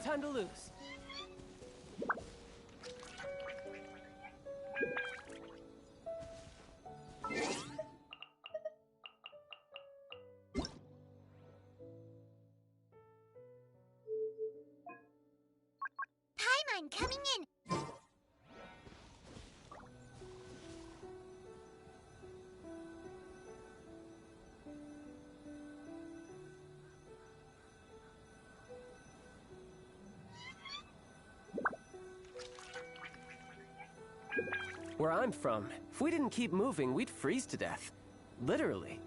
time to lose. Paimon coming in. Where I'm from, if we didn't keep moving, we'd freeze to death. Literally.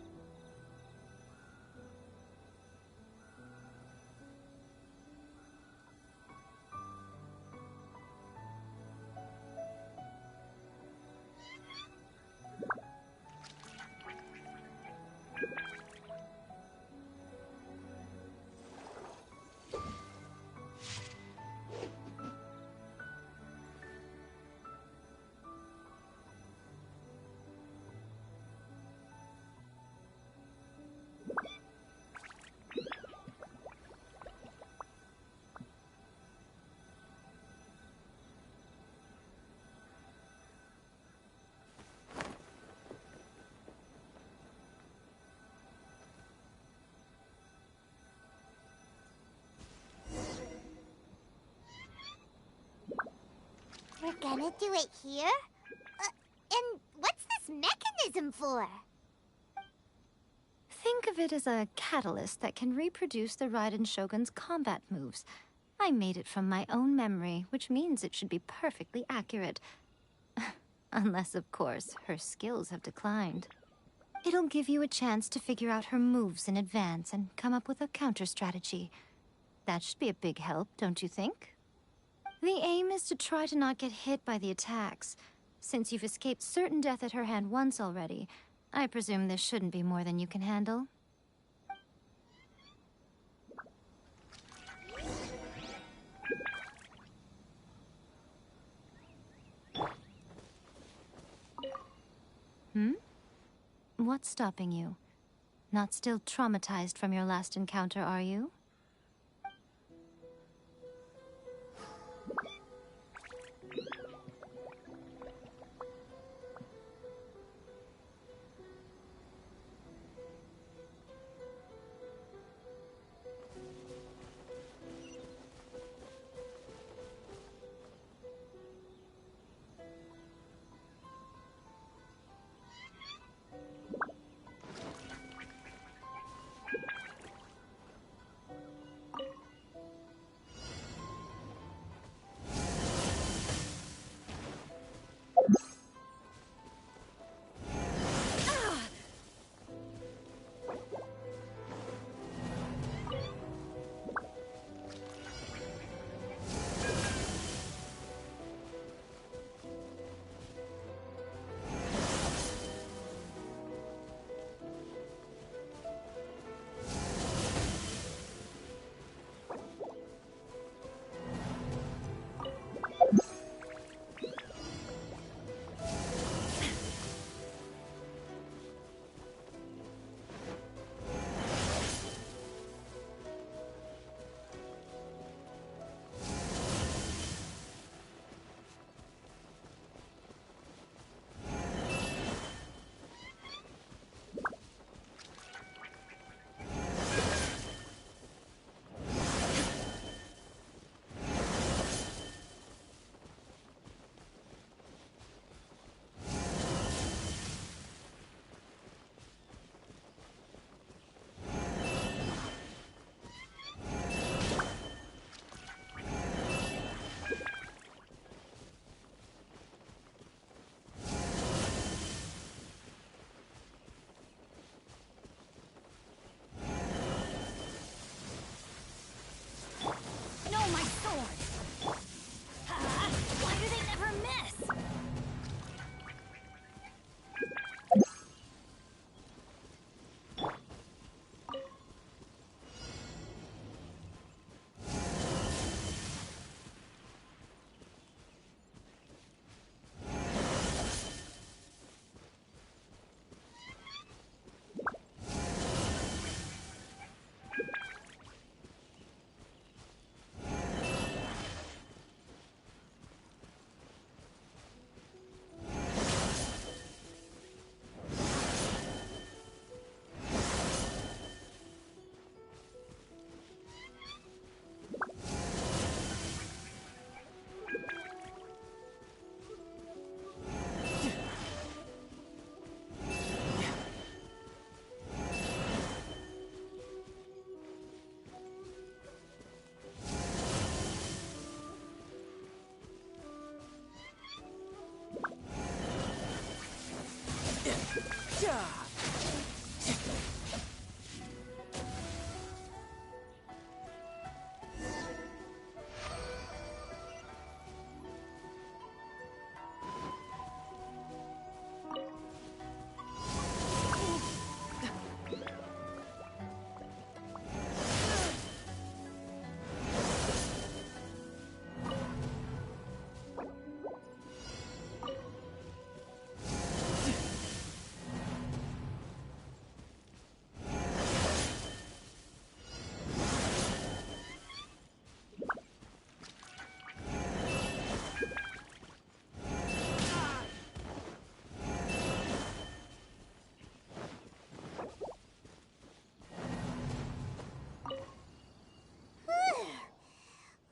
We're gonna do it here? And what's this mechanism for? Think of it as a catalyst that can reproduce the Raiden Shogun's combat moves. I made it from my own memory, which means it should be perfectly accurate. Unless, of course, her skills have declined. It'll give you a chance to figure out her moves in advance and come up with a counter-strategy. That should be a big help, don't you think? The aim is to try to not get hit by the attacks. Since you've escaped certain death at her hand once already, I presume this shouldn't be more than you can handle. What's stopping you? Not still traumatized from your last encounter, are you?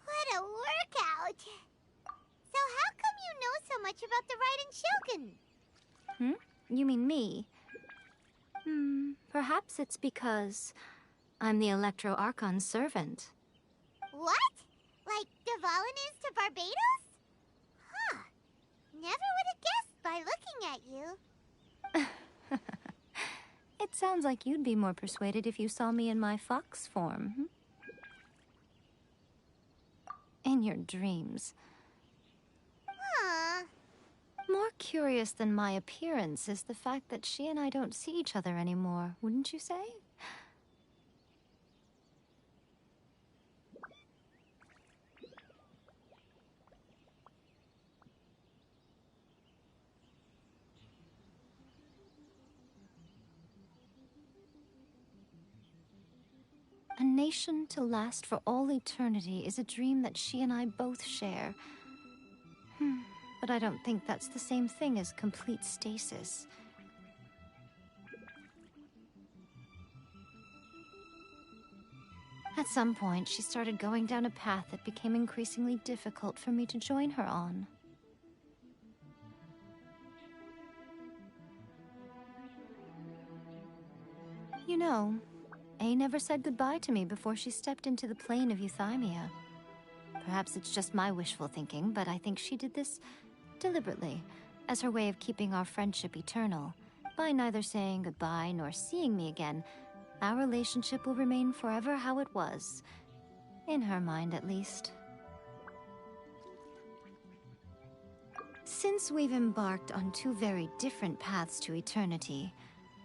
What a workout! So how come you know so much about the Raiden Shogun? You mean me? Perhaps it's because I'm the Electro Archon's servant. What? Like Devalin is to Barbados? Huh. Never would have guessed by looking at you. It sounds like you'd be more persuaded if you saw me in my fox form. In your dreams. Huh. More curious than my appearance is the fact that she and I don't see each other anymore, wouldn't you say? A nation to last for all eternity is a dream that she and I both share. But I don't think that's the same thing as complete stasis. At some point, she started going down a path that became increasingly difficult for me to join her on. You know, A never said goodbye to me before she stepped into the plane of euthymia. Perhaps it's just my wishful thinking, but I think she did this deliberately, as her way of keeping our friendship eternal. By neither saying goodbye nor seeing me again, our relationship will remain forever how it was. In her mind, at least. Since we've embarked on two very different paths to eternity,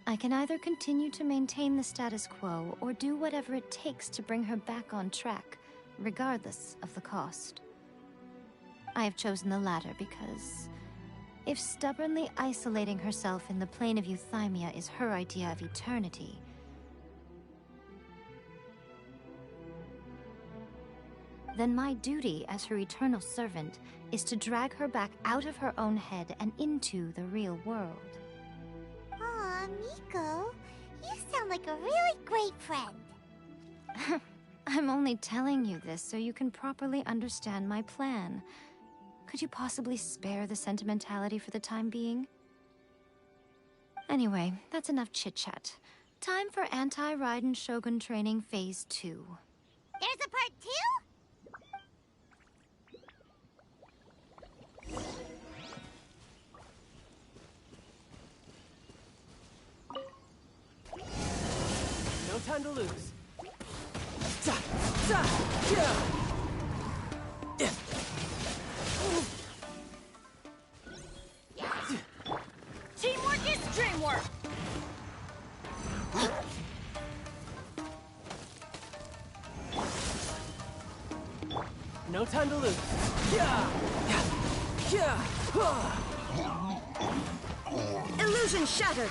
I can either continue to maintain the status quo or do whatever it takes to bring her back on track, regardless of the cost. I have chosen the latter because if stubbornly isolating herself in the plane of euthymia is her idea of eternity, then my duty as her eternal servant is to drag her back out of her own head and into the real world. Aw, Miko, you sound like a really great friend. I'm only telling you this so you can properly understand my plan. Could you possibly spare the sentimentality for the time being? Anyway, that's enough chit-chat. Time for Anti-Raiden Shogun Training Phase 2. There's a part 2? No time to lose. Da, da, yeah. Teamwork is dreamwork! No time to lose. Yeah, yeah, yeah. Illusion shattered!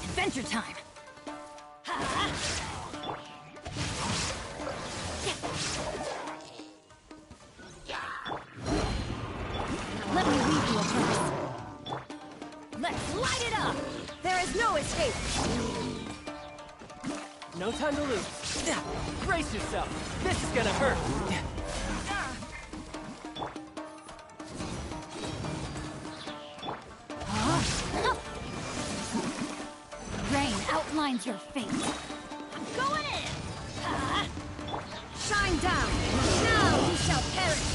Adventure time! Let me lead you a purpose. Let's light it up! There is no escape! No time to lose. Yeah. Brace yourself. This is gonna hurt. Rain outlines your fate. I'm going in! Shine down! Now you shall perish!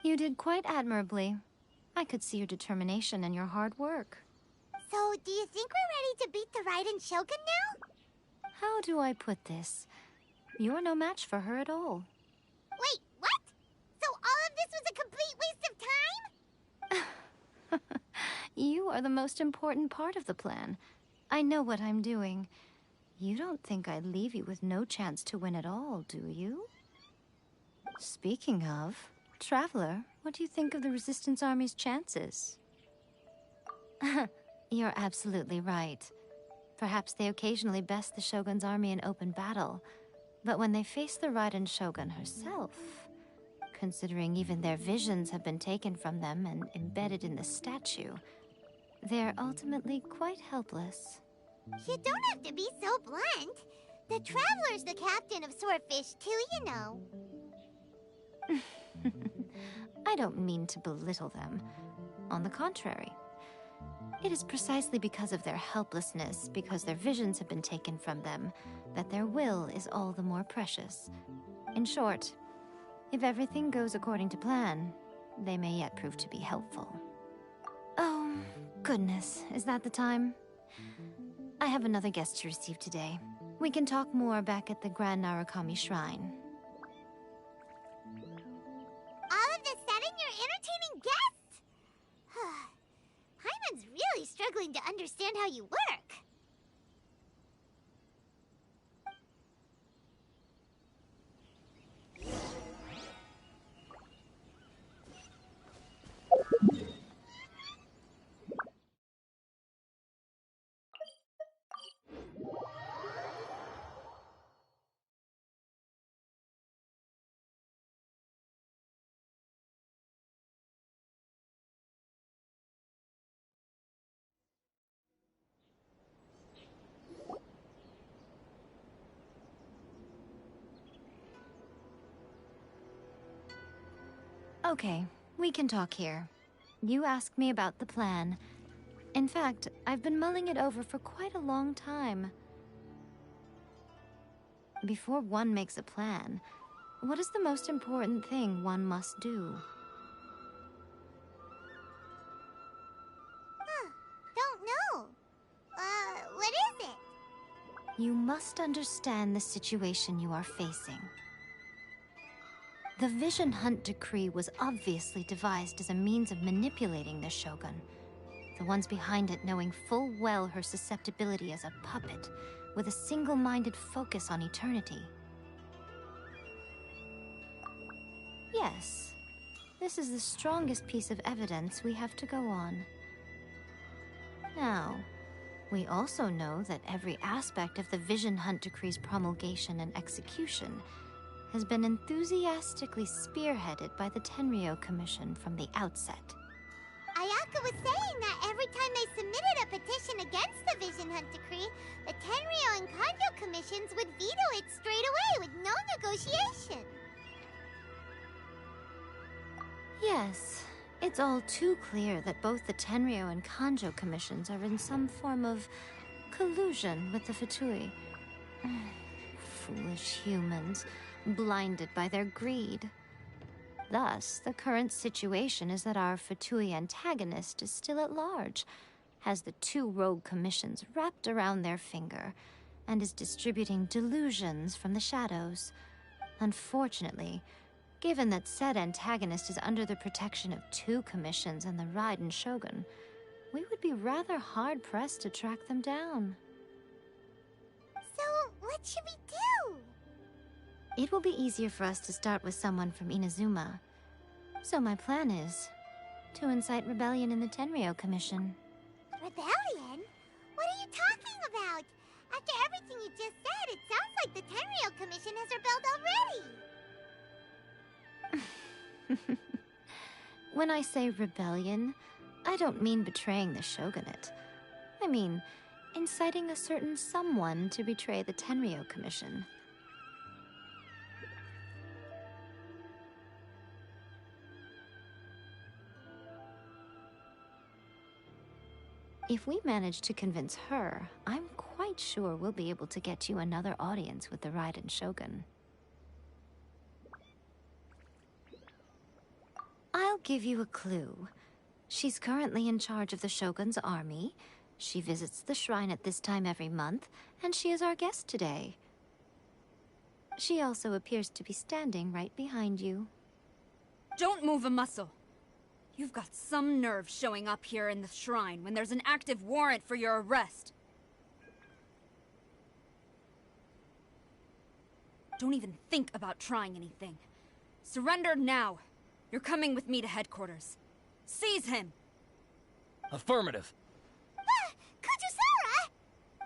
You did quite admirably. I could see your determination and your hard work. So, do you think we're ready to beat the Raiden Shogun now? How do I put this? You're no match for her at all. Wait, what? So all of this was a complete waste of time? You are the most important part of the plan. I know what I'm doing. You don't think I'd leave you with no chance to win at all, do you? Speaking of, Traveler, what do you think of the Resistance Army's chances? You're absolutely right. Perhaps they occasionally best the Shogun's army in open battle, but when they face the Raiden Shogun herself, considering even their visions have been taken from them and embedded in the statue, they're ultimately quite helpless. You don't have to be so blunt. The Traveler's the captain of Swordfish too, you know. I don't mean to belittle them. On the contrary. It is precisely because of their helplessness, because their visions have been taken from them, that their will is all the more precious. In short, if everything goes according to plan, they may yet prove to be helpful. Oh, goodness, is that the time? I have another guest to receive today. We can talk more back at the Grand Narukami Shrine. All of a sudden, you're entertaining guests? Hyman's really struggling to understand how you work. Okay, we can talk here. You asked me about the plan. In fact, I've been mulling it over for quite a long time. Before one makes a plan, what is the most important thing one must do? Don't know. What is it? You must understand the situation you are facing. The Vision Hunt Decree was obviously devised as a means of manipulating the Shogun, the ones behind it knowing full well her susceptibility as a puppet, with a single-minded focus on eternity. Yes, this is the strongest piece of evidence we have to go on. Now, we also know that every aspect of the Vision Hunt Decree's promulgation and execution has been enthusiastically spearheaded by the Tenryou Commission from the outset. Ayaka was saying that every time they submitted a petition against the Vision Hunt Decree, the Tenryou and Kanjo commissions would veto it straight away with no negotiation. Yes, it's all too clear that both the Tenryou and Kanjo commissions are in some form of collusion with the Fatui. Foolish humans, blinded by their greed. Thus, the current situation is that our Fatui antagonist is still at large, has the two rogue commissions wrapped around their finger, and is distributing delusions from the shadows. Unfortunately, given that said antagonist is under the protection of two commissions and the Raiden Shogun, we would be rather hard-pressed to track them down. So, what should we do? It will be easier for us to start with someone from Inazuma. So my plan is to incite rebellion in the Tenryou Commission. Rebellion? What are you talking about? After everything you just said, it sounds like the Tenryou Commission has rebelled already. When I say rebellion, I don't mean betraying the shogunate. I mean inciting a certain someone to betray the Tenryou Commission. If we manage to convince her, I'm quite sure we'll be able to get you another audience with the Raiden Shogun. I'll give you a clue. She's currently in charge of the Shogun's army. She visits the shrine at this time every month, and she is our guest today. She also appears to be standing right behind you. Don't move a muscle. You've got some nerve showing up here in the shrine when there's an active warrant for your arrest. Don't even think about trying anything. Surrender now. You're coming with me to headquarters. Seize him! Affirmative.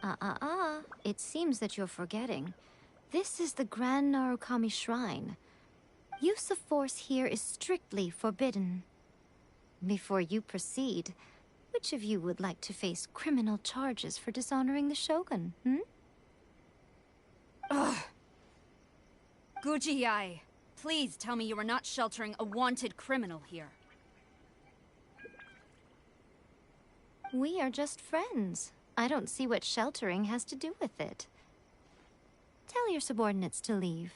Kujusara! It seems that you're forgetting. This is the Grand Narukami Shrine. Use of force here is strictly forbidden. Before you proceed, which of you would like to face criminal charges for dishonoring the Shogun, Ugh! Guji-ai, please tell me you are not sheltering a wanted criminal here. We are just friends. I don't see what sheltering has to do with it. Tell your subordinates to leave.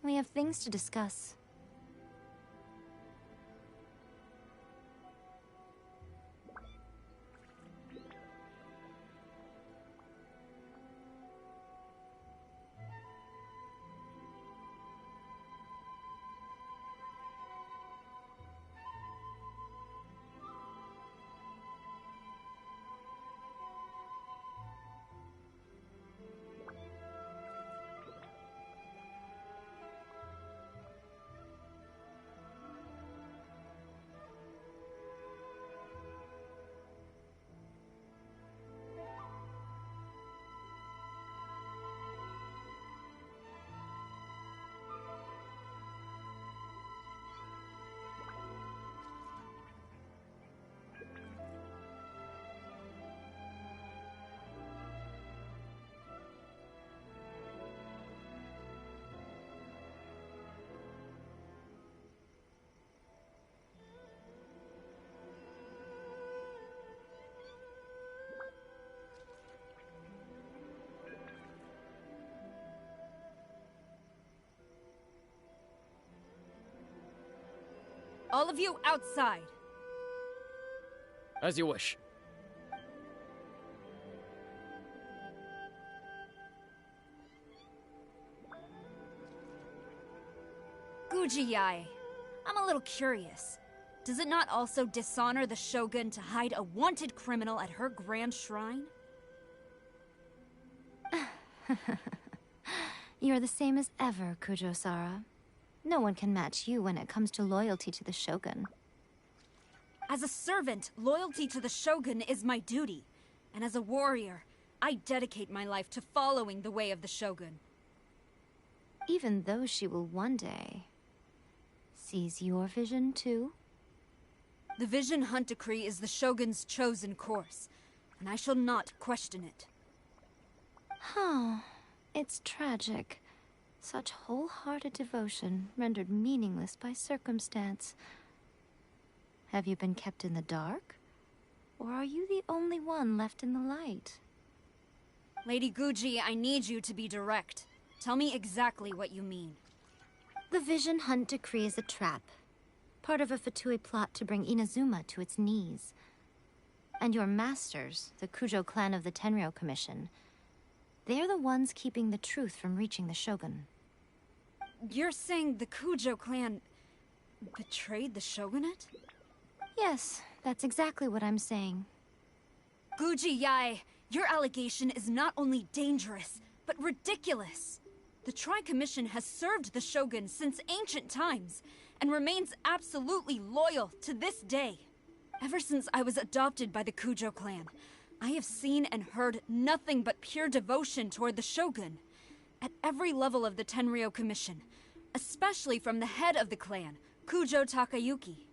We have things to discuss. All of you outside! As you wish. Guji-ai, I'm a little curious. Does it not also dishonor the Shogun to hide a wanted criminal at her grand shrine? You're the same as ever, Kujo-sara. No one can match you when it comes to loyalty to the Shogun. As a servant, loyalty to the Shogun is my duty. And as a warrior, I dedicate my life to following the way of the Shogun. Even though she will one day seize your vision too? The Vision Hunt Decree is the Shogun's chosen course, and I shall not question it. It's tragic. Such wholehearted devotion rendered meaningless by circumstance. Have you been kept in the dark? Or are you the only one left in the light? Lady Guji, I need you to be direct. Tell me exactly what you mean. The Vision Hunt Decree is a trap. Part of a Fatui plot to bring Inazuma to its knees. And your masters, the Kujo clan of the Tenryou Commission, they're the ones keeping the truth from reaching the Shogun. You're saying the Kujo clan betrayed the Shogunate? Yes, that's exactly what I'm saying. Guji-ai, your allegation is not only dangerous, but ridiculous. The Tri-Commission has served the Shogun since ancient times, and remains absolutely loyal to this day. Ever since I was adopted by the Kujo clan, I have seen and heard nothing but pure devotion toward the Shogun. At every level of the Tenryou Commission, especially from the head of the clan, Kujo Takayuki.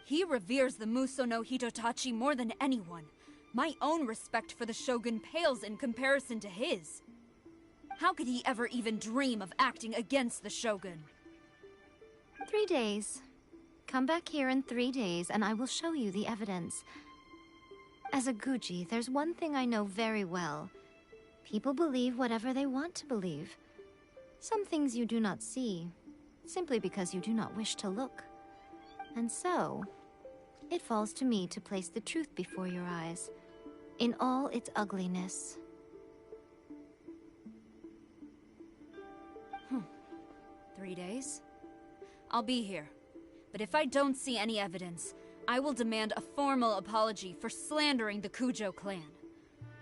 He reveres the Muso no Hitotachi more than anyone. My own respect for the Shogun pales in comparison to his. How could he ever even dream of acting against the Shogun? 3 days. Come back here in 3 days and I will show you the evidence. As a Guji, there's one thing I know very well. People believe whatever they want to believe. Some things you do not see, simply because you do not wish to look. And so, it falls to me to place the truth before your eyes, in all its ugliness. 3 days? I'll be here. But if I don't see any evidence, I will demand a formal apology for slandering the Kujo clan.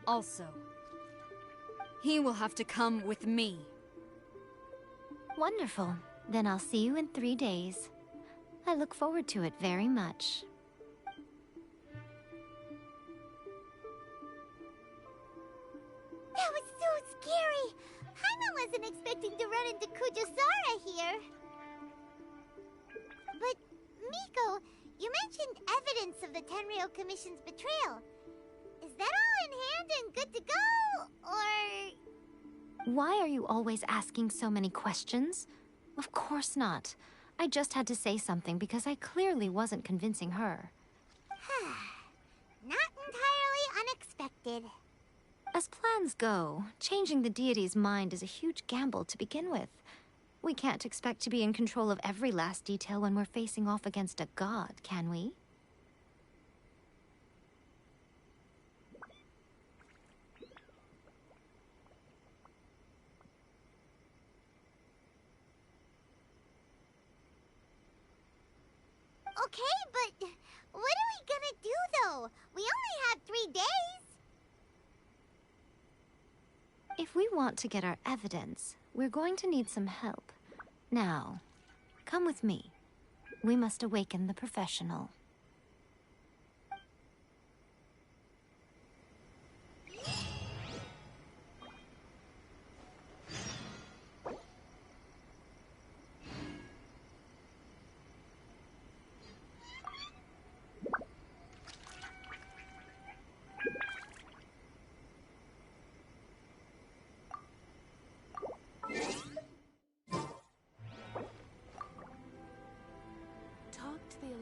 Also, he will have to come with me. Wonderful. Then I'll see you in 3 days. I look forward to it very much. That was so scary! Paimon wasn't expecting to run into Kujosara here. But, Miko, you mentioned evidence of the Tenryou Commission's betrayal. Is that all in hand and good to go, or...? Why are you always asking so many questions? Of course not. I just had to say something because I clearly wasn't convincing her. Not entirely unexpected. As plans go, changing the deity's mind is a huge gamble to begin with. We can't expect to be in control of every last detail when we're facing off against a god, can we? Okay, but what are we gonna do, though? We only have 3 days. If we want to get our evidence, we're going to need some help. Now, come with me. We must awaken the professional.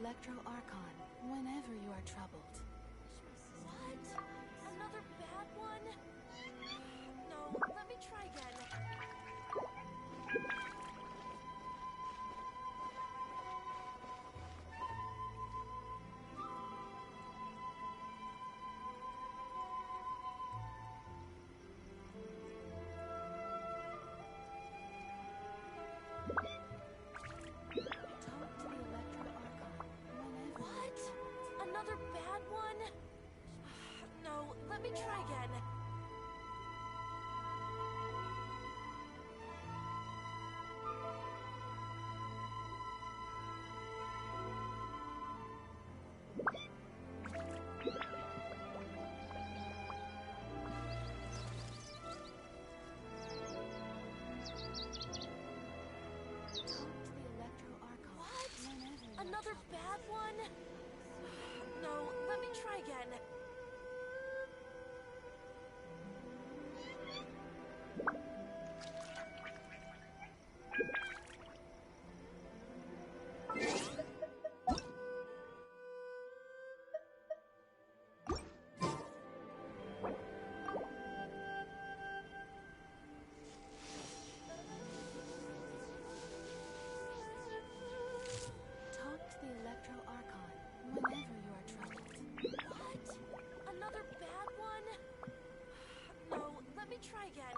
Electro Archon whenever you are troubled. What? Another bad one? No, let me try again. Another bad one? No, let me try again. What? Another bad one? No, let me try again. Talk to the Electro Archon whenever you are troubled. What? Another bad one? No, let me try again.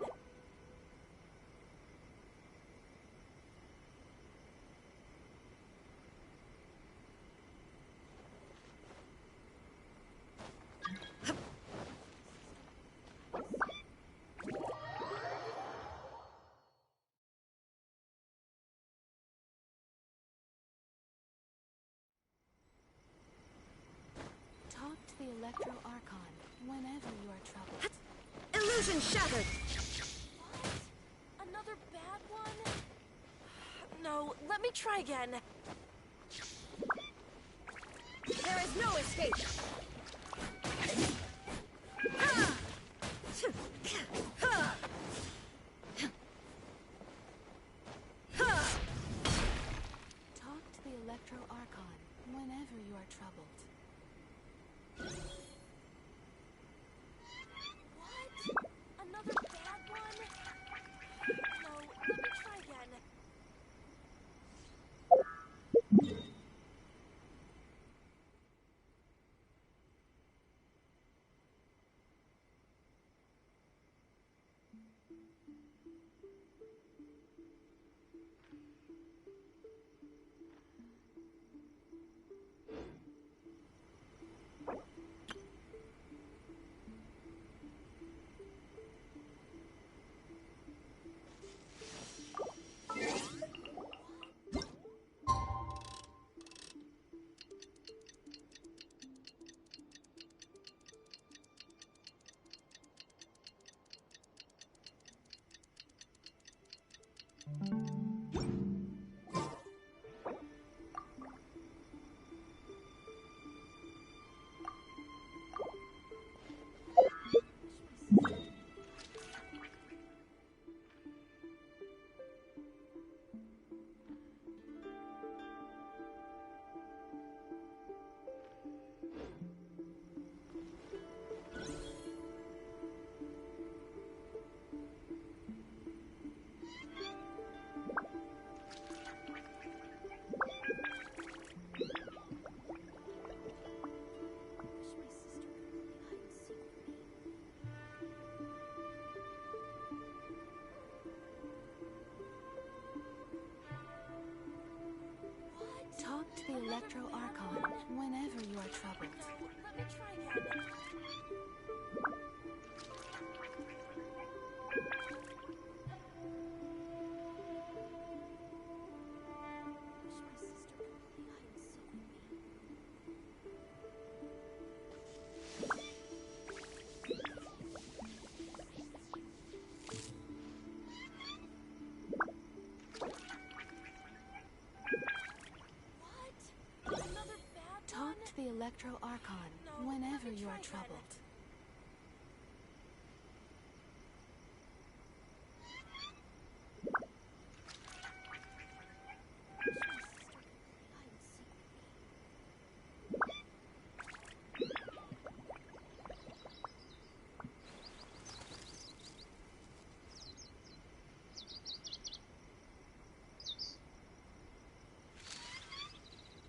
Talk to the Electro Archon whenever you are troubled. Illusion shattered! What? Another bad one? No, let me try again. There is no escape! Talk to the Electro Archon whenever you are troubled. What? Another bad one? No, let me try again. Electro Archon whenever you are troubled. No, let me try again. Wish my sister could play hide and seek with me. What? Another bad Talk one? to the Electro Archon No, whenever let me you try are again. troubled. Wish my sister could play hide and seek with me. What? Another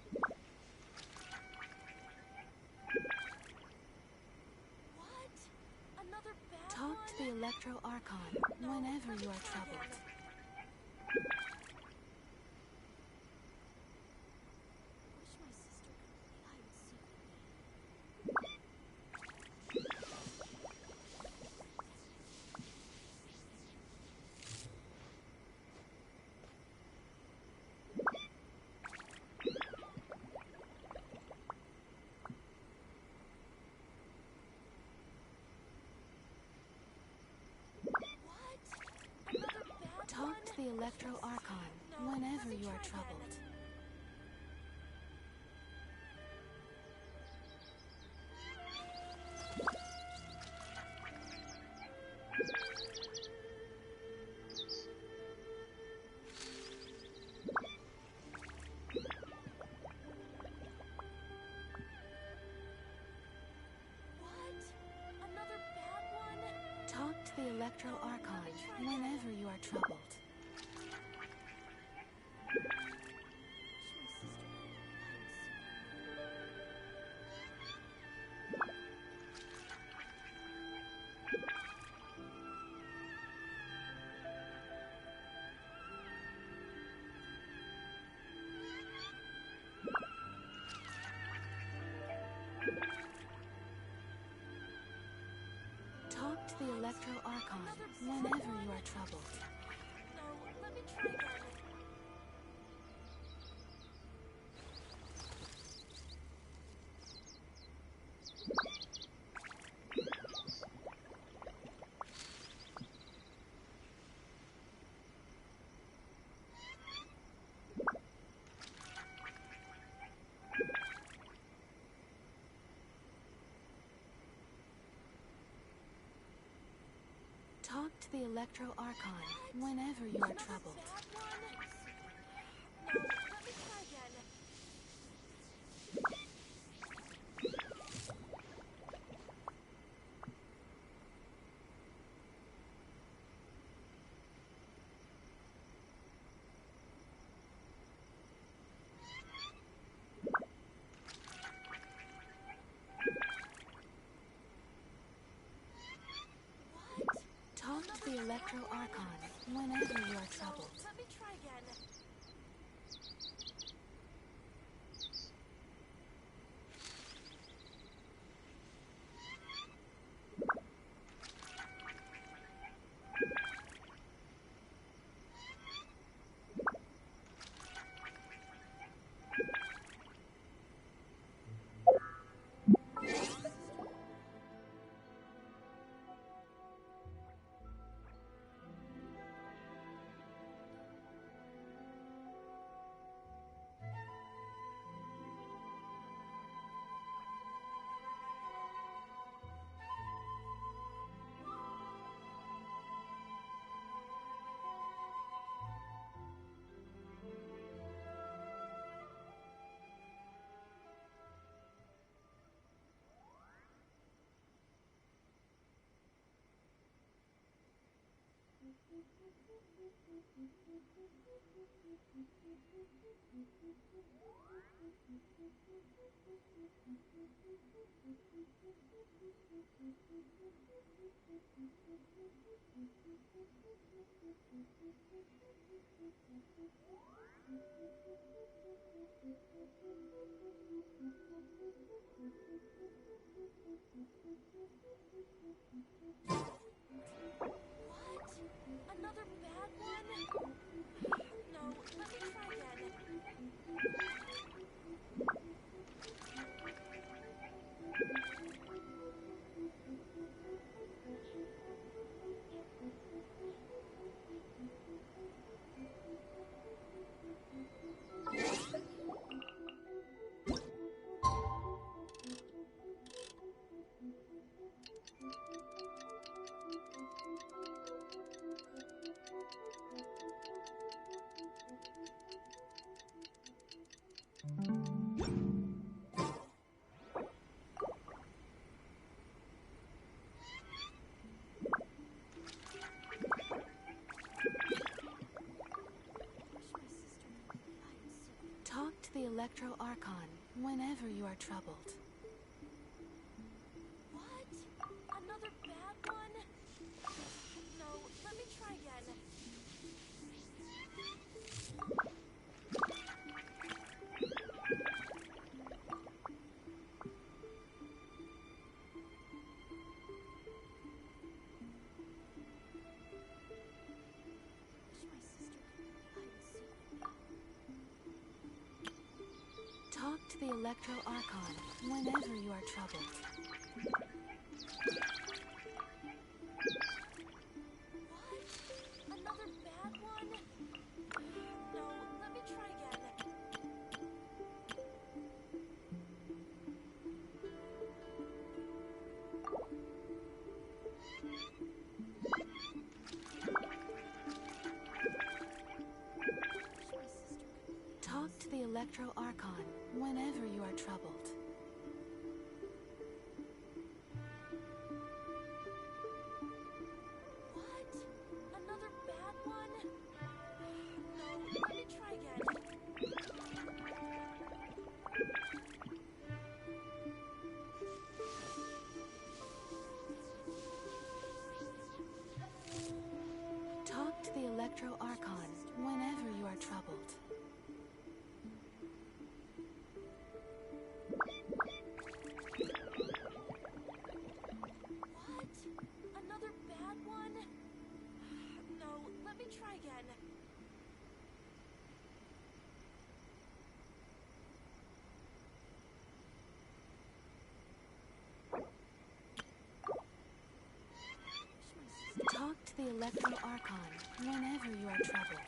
bad Talk one? to the Electro Archon No, whenever let you me are try troubled. again. Wish my sister could play hide and seek with me. What? Another bad Talk one? to the Electro Archon No, whenever let me you are try troubled. again. What? Another bad one? Talk to the Electro No, let Archon me try again. whenever you are troubled. Wish my sister could play hide and seek with me. Talk to the Electro Archon whenever you are troubled. No, let me try again. Talk to the Electro Archon whenever you are Another troubled. bad one? No, let me try again. What? Talk to the Electro Archon whenever you are troubled. No, let me try again. Talk to the Electro Archon whenever you are troubled. What? Another bad one? No, let me try again. Talk to the Electro Archon whenever you are troubled. What? Another bad one? No, let me try again. Talk to the Electro Archon whenever you are troubled. What? Another bad one? No, let me try again. Talk to the Electro Archon whenever you are troubled. What? Another bad one? No, let me try again. Talk to the Electro Archon whenever you are troubled.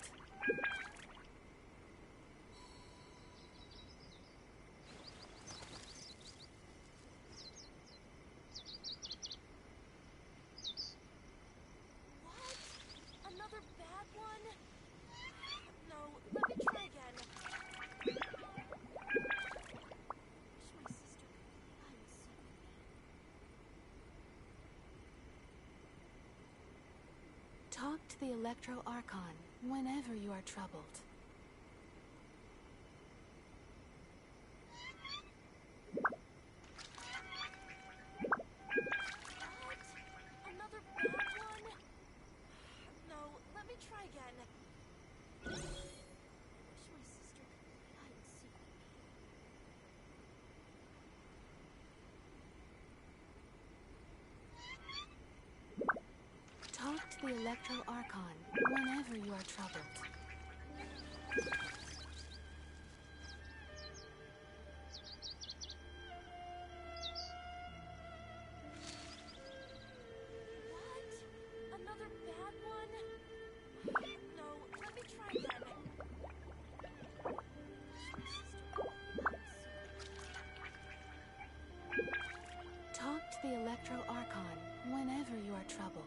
What? Another bad one? No, let me try again. Talk to the Electro Archon whenever you are troubled. What? Another bad one? No, let me try again. I wish my sister could hide and seek with me. Talk to the Electro Archon whenever you are troubled. What? Another bad one? No, let me try again. Talk to the Electro Archon whenever you are troubled.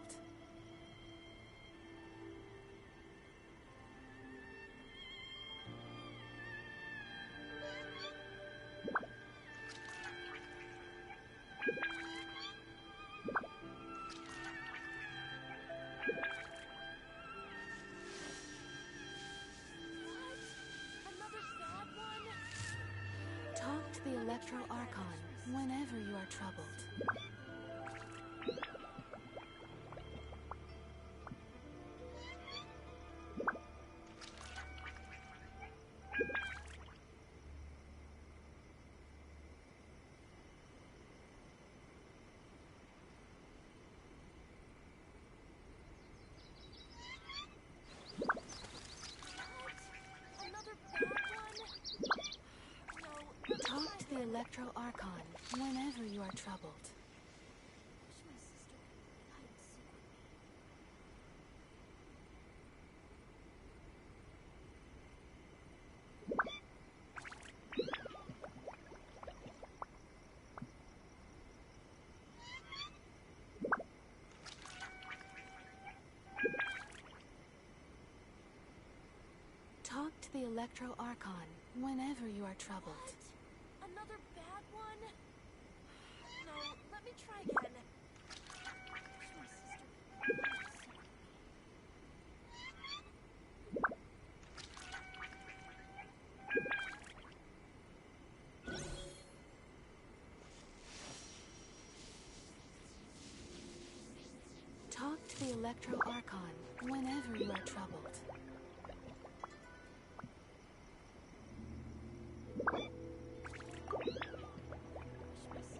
What? Another bad one? Talk to the Electro Archon whenever you are troubled. Another bad one? No, let me Talk try to the again. Electro Archon whenever you are troubled. Wish my sister could hide and seek with me. Talk Talk to the Electro Archon whenever you are troubled. What? Another bad one? No, let me try again. Wish my sister could be here. Talk to the Electro Archon whenever you are troubled.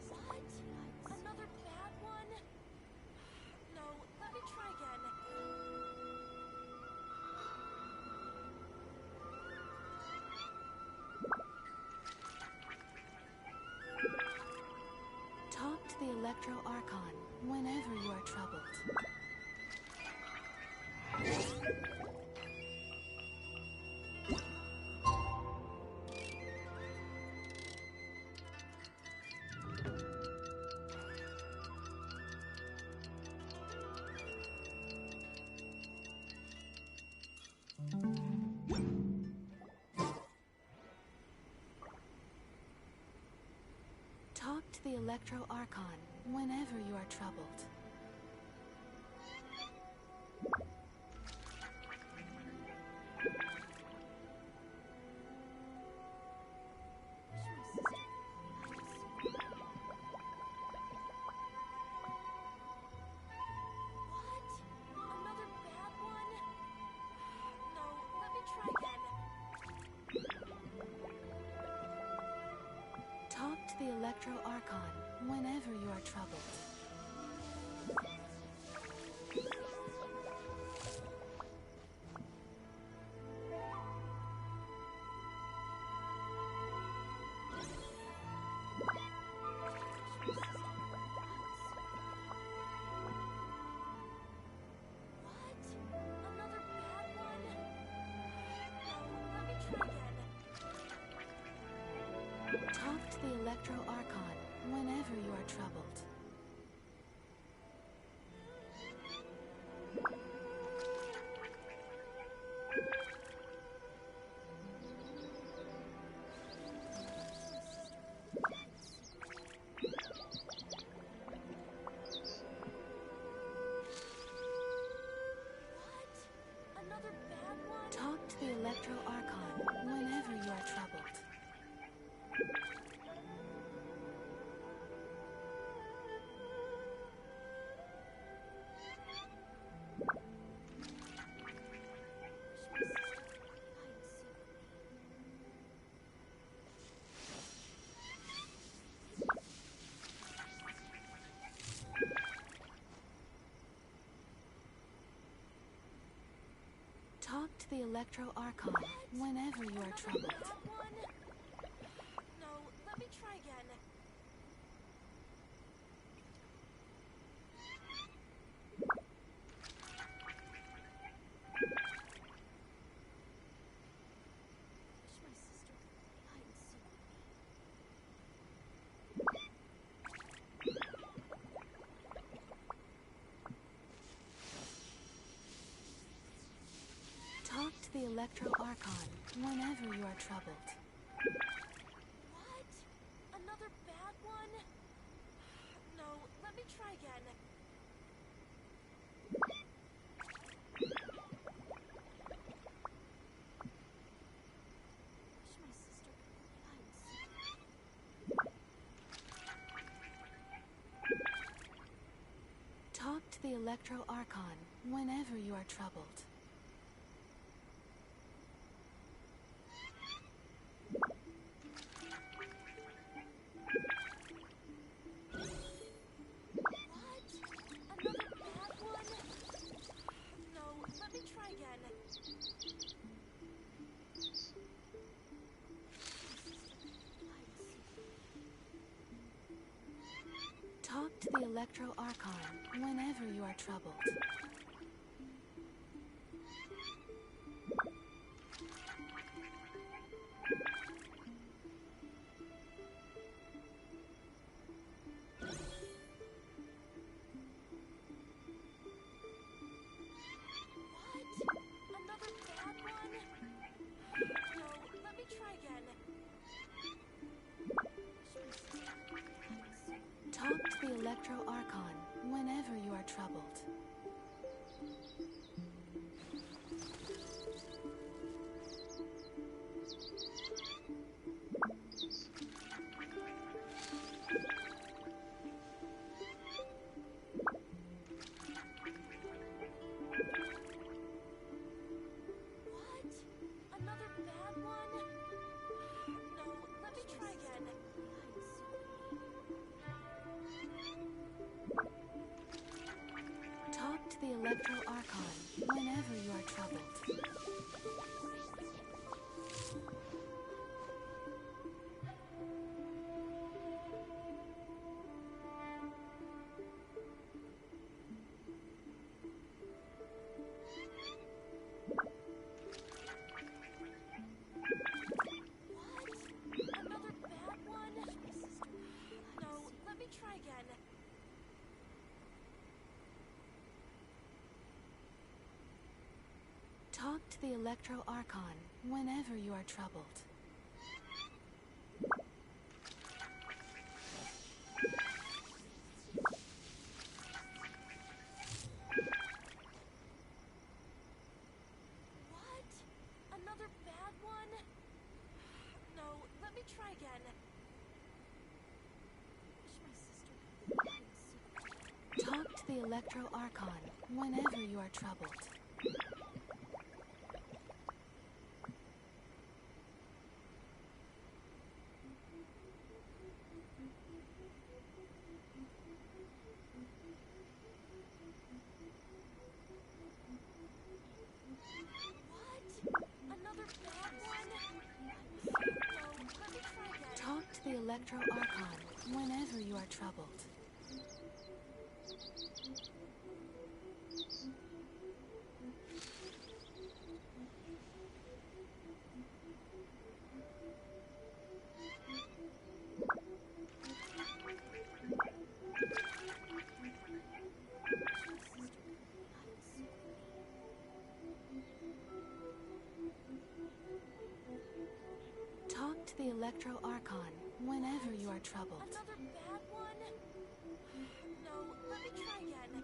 What? Another bad one? No, let me try again. Talk to the Electro Archon whenever you are troubled. Talk to the Electro Archon whenever you are troubled. What? Another bad one? No, let me try again. Talk to the Electro Archon whenever you are troubled. What? Another bad one? No, let me try again. Talk to the Electro Archon whenever you are troubled. What? Another bad one? Talk to the Electro Archon whenever you are troubled. Talk to the Electro Archon whenever you are troubled. Bad one? No, let me try again. Wish my sister could hide and seek with Talk to the Electro Archon whenever you are troubled. What? Another bad one? No, let me try again. Wish my sister could hide and seek. Talk to the Electro Archon whenever you are troubled. What? Another bad one? No, let me try again. Talk to the Electro Archon whenever you are troubled. What? Another bad one? Electro Archon whenever you are troubled. Another bad one? No, let me try again. Talk to the Electro Archon whenever you are troubled. What? Another bad one? No, let me try again. Wish my sister could Talk to the Electro Archon whenever you are troubled. What? Another bad one? No, let me try again. Talk to the Electro Archon whenever you are troubled. Talk to the Electro Archon whenever you are troubled. Another bad one? No, let me try again.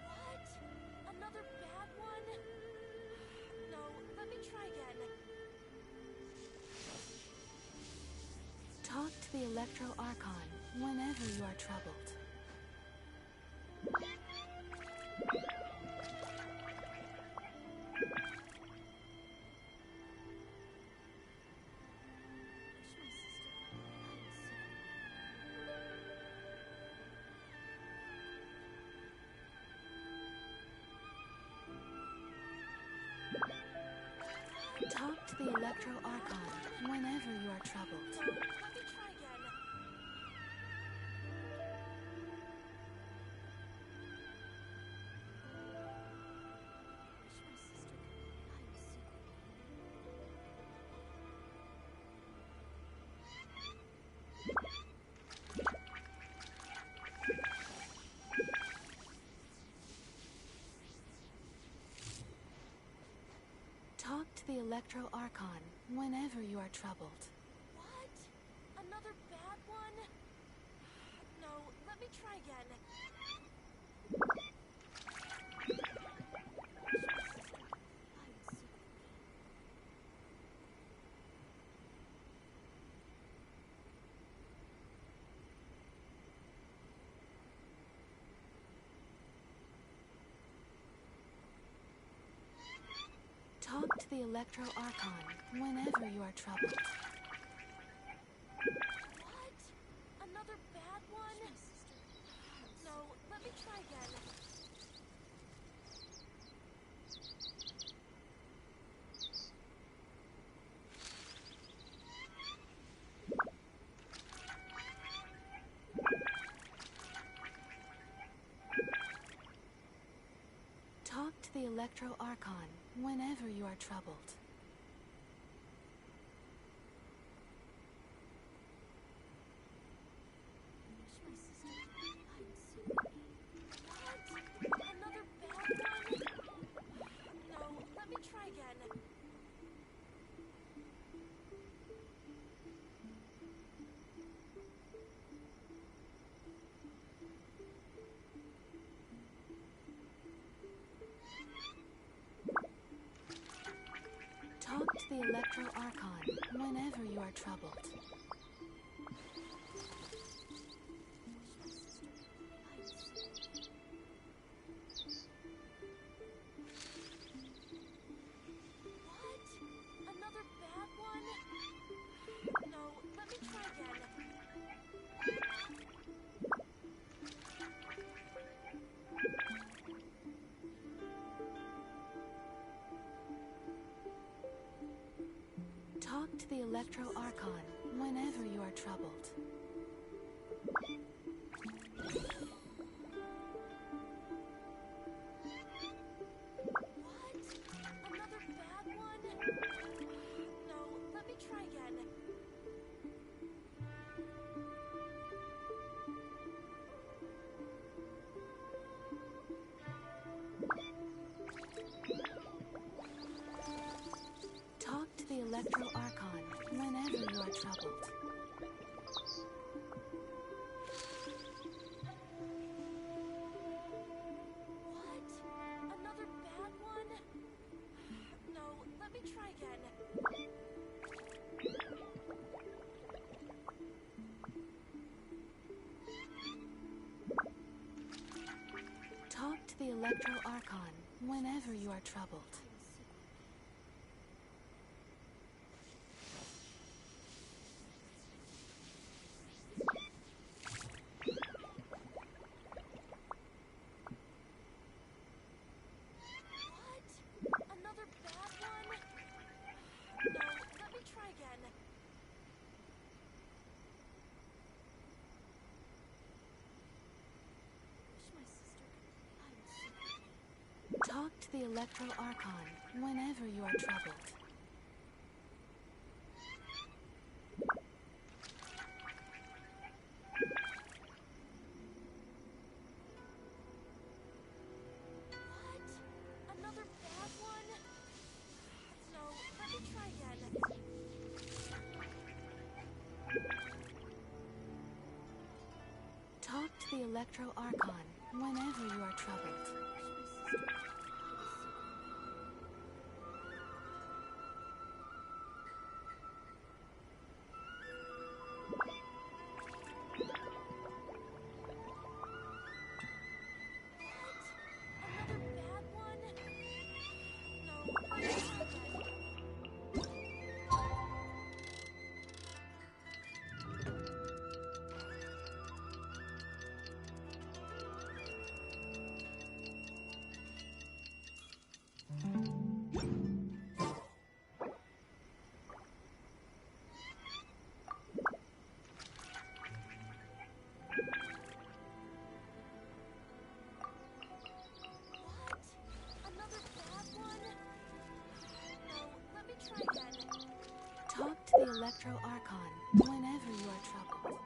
What? Another bad one? No, let me try again. Talk to the Electro Archon whenever you are troubled. Wish my sister Talk to the Electro Archon whenever you are troubled. No, let me try again. Wish my sister could hide secretly. Talk to the Electro Archon whenever you are troubled. What? Another bad one? No, let me try again. Wish my sister could hide secretly. Talk to the Electro Archon whenever you are troubled. What? Another bad one? No, let me try again. Talk to the Electro Archon whenever you are troubled. Wish my sister could hide secretly. What? Another bad one? again. Talk to the Electro Archon whenever you are troubled. What? Another bad one? No, let me try again. Talk to the Electro Archon whenever you are troubled. What? Another bad one? No, let me try again. Talk to the Electro Archon whenever you are troubled. What? Another bad one? No, let me try again. Talk to the Electro Archon whenever you are troubled. What? Another bad one? No, let me try again. Wish my sister could be Talk to the Electro Archon whenever you are troubled. What? Another bad one? No, let me try again. Talk to the Electro Archon whenever you are troubled. Another bad one? No, let me try again. What? Another bad one? No, let me try again. Talk to the Electro Archon whenever you are troubled.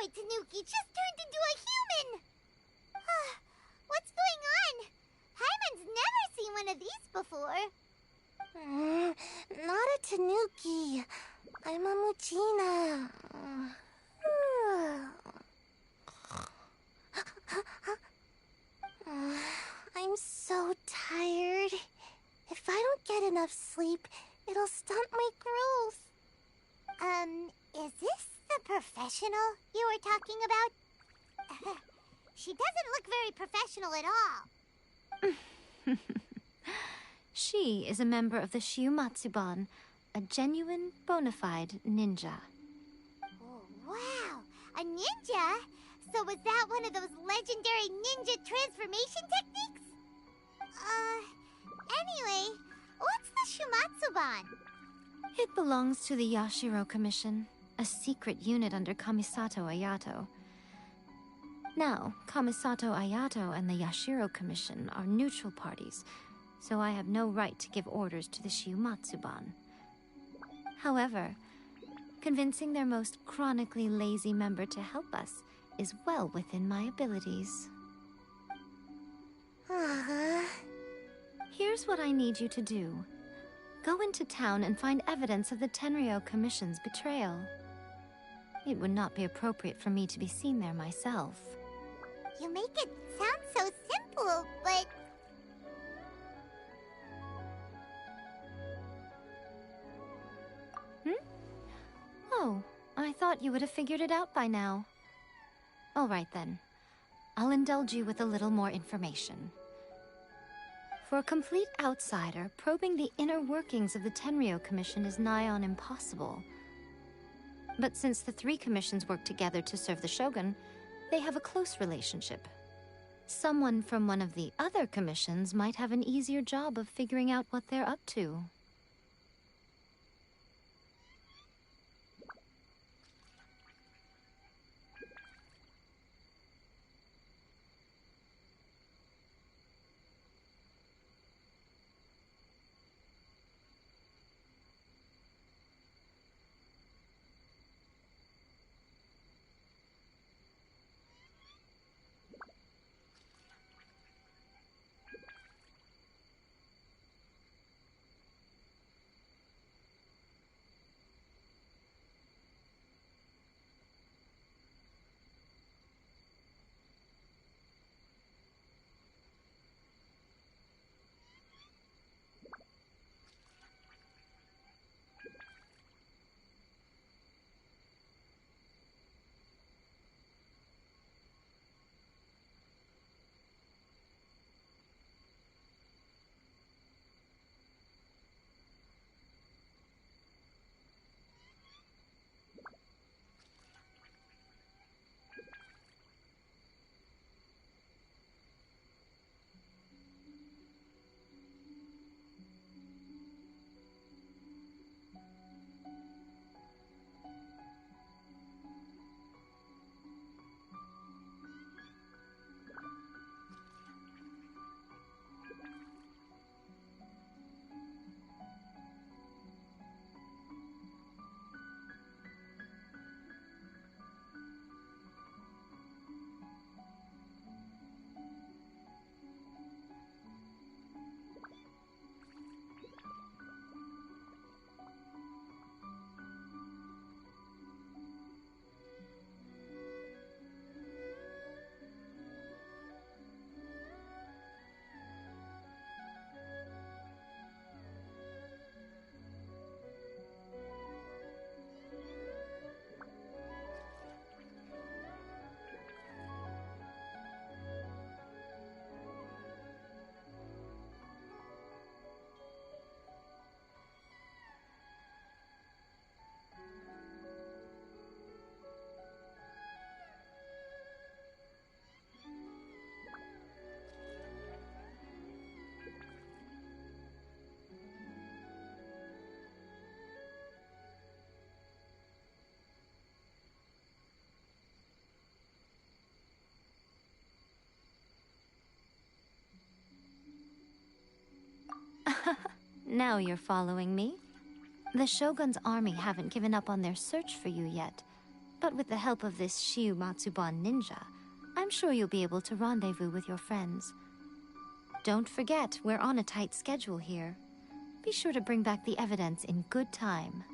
android Tanuki just turned into a human! What's going on? Paimon's never seen one of these before. Not a Tanuki. I'm a Muchina. I'm so tired. If I don't get enough sleep, it'll stunt my growth. Is this the professional you were talking about? She doesn't look very professional at all. She is a member of the Shiumatsuban, a genuine, bona fide ninja. Oh, wow! A ninja? So was that one of those legendary ninja transformation techniques? Anyway, what's the Shiumatsuban? It belongs to the Yashiro Commission, a secret unit under Kamisato Ayato. Now, Kamisato Ayato and the Yashiro Commission are neutral parties, so I have no right to give orders to the Shiumatsuban. However, convincing their most chronically lazy member to help us is well within my abilities. Here's what I need you to do. Go into town and find evidence of the Tenryou Commission's betrayal. It would not be appropriate for me to be seen there myself. You make it sound so simple, but... Oh, I thought you would have figured it out by now. All right then. I'll indulge you with a little more information. For a complete outsider, probing the inner workings of the Tenryou Commission is nigh on impossible. But since the three commissions work together to serve the Shogun, they have a close relationship. Someone from one of the other commissions might have an easier job of figuring out what they're up to. Now you're following me. The Shogun's army haven't given up on their search for you yet. But with the help of this Shiu Matsuban ninja, I'm sure you'll be able to rendezvous with your friends. Don't forget, we're on a tight schedule here. Be sure to bring back the evidence in good time.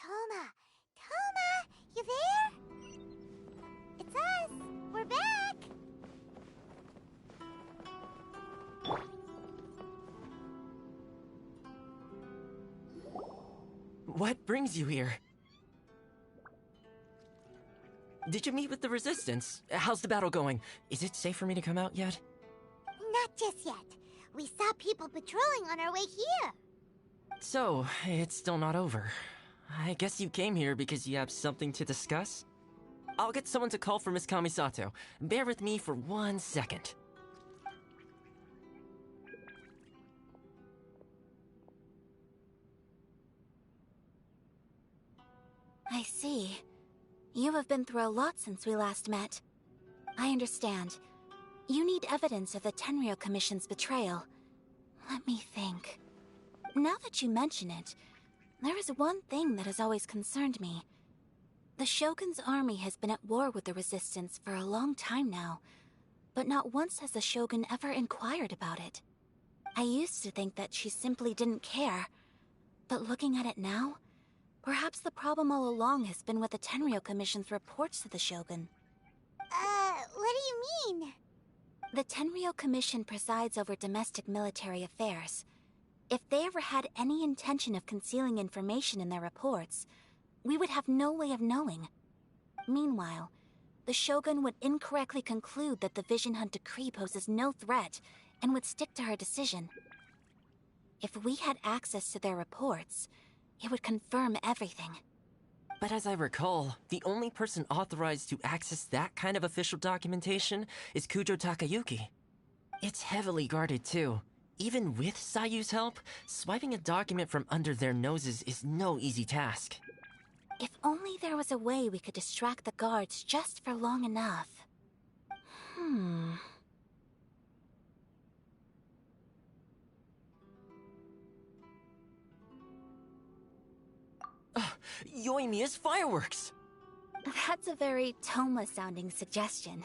Toma! Toma! You there? It's us! We're back! What brings you here? Did you meet with the Resistance? How's the battle going? Is it safe for me to come out yet? Not just yet. We saw people patrolling on our way here. So, it's still not over. I guess you came here because you have something to discuss? I'll get someone to call for Miss Kamisato. Bear with me for 1 second. I see. You have been through a lot since we last met. I understand. You need evidence of the Tenryou Commission's betrayal. Let me think. Now that you mention it, there is one thing that has always concerned me. The Shogun's army has been at war with the Resistance for a long time now, but not once has the Shogun ever inquired about it. I used to think that she simply didn't care, but looking at it now, perhaps the problem all along has been with the Tenryou Commission's reports to the Shogun. What do you mean? The Tenryou Commission presides over domestic military affairs. If they ever had any intention of concealing information in their reports, we would have no way of knowing. Meanwhile, the Shogun would incorrectly conclude that the Vision Hunt decree poses no threat and would stick to her decision. If we had access to their reports, it would confirm everything. But as I recall, the only person authorized to access that kind of official documentation is Kujo Takayuki. It's heavily guarded too. Even with Sayu's help, swiping a document from under their noses is no easy task. If only there was a way we could distract the guards just for long enough. Yoimiya's fireworks! That's a very Toma-sounding suggestion.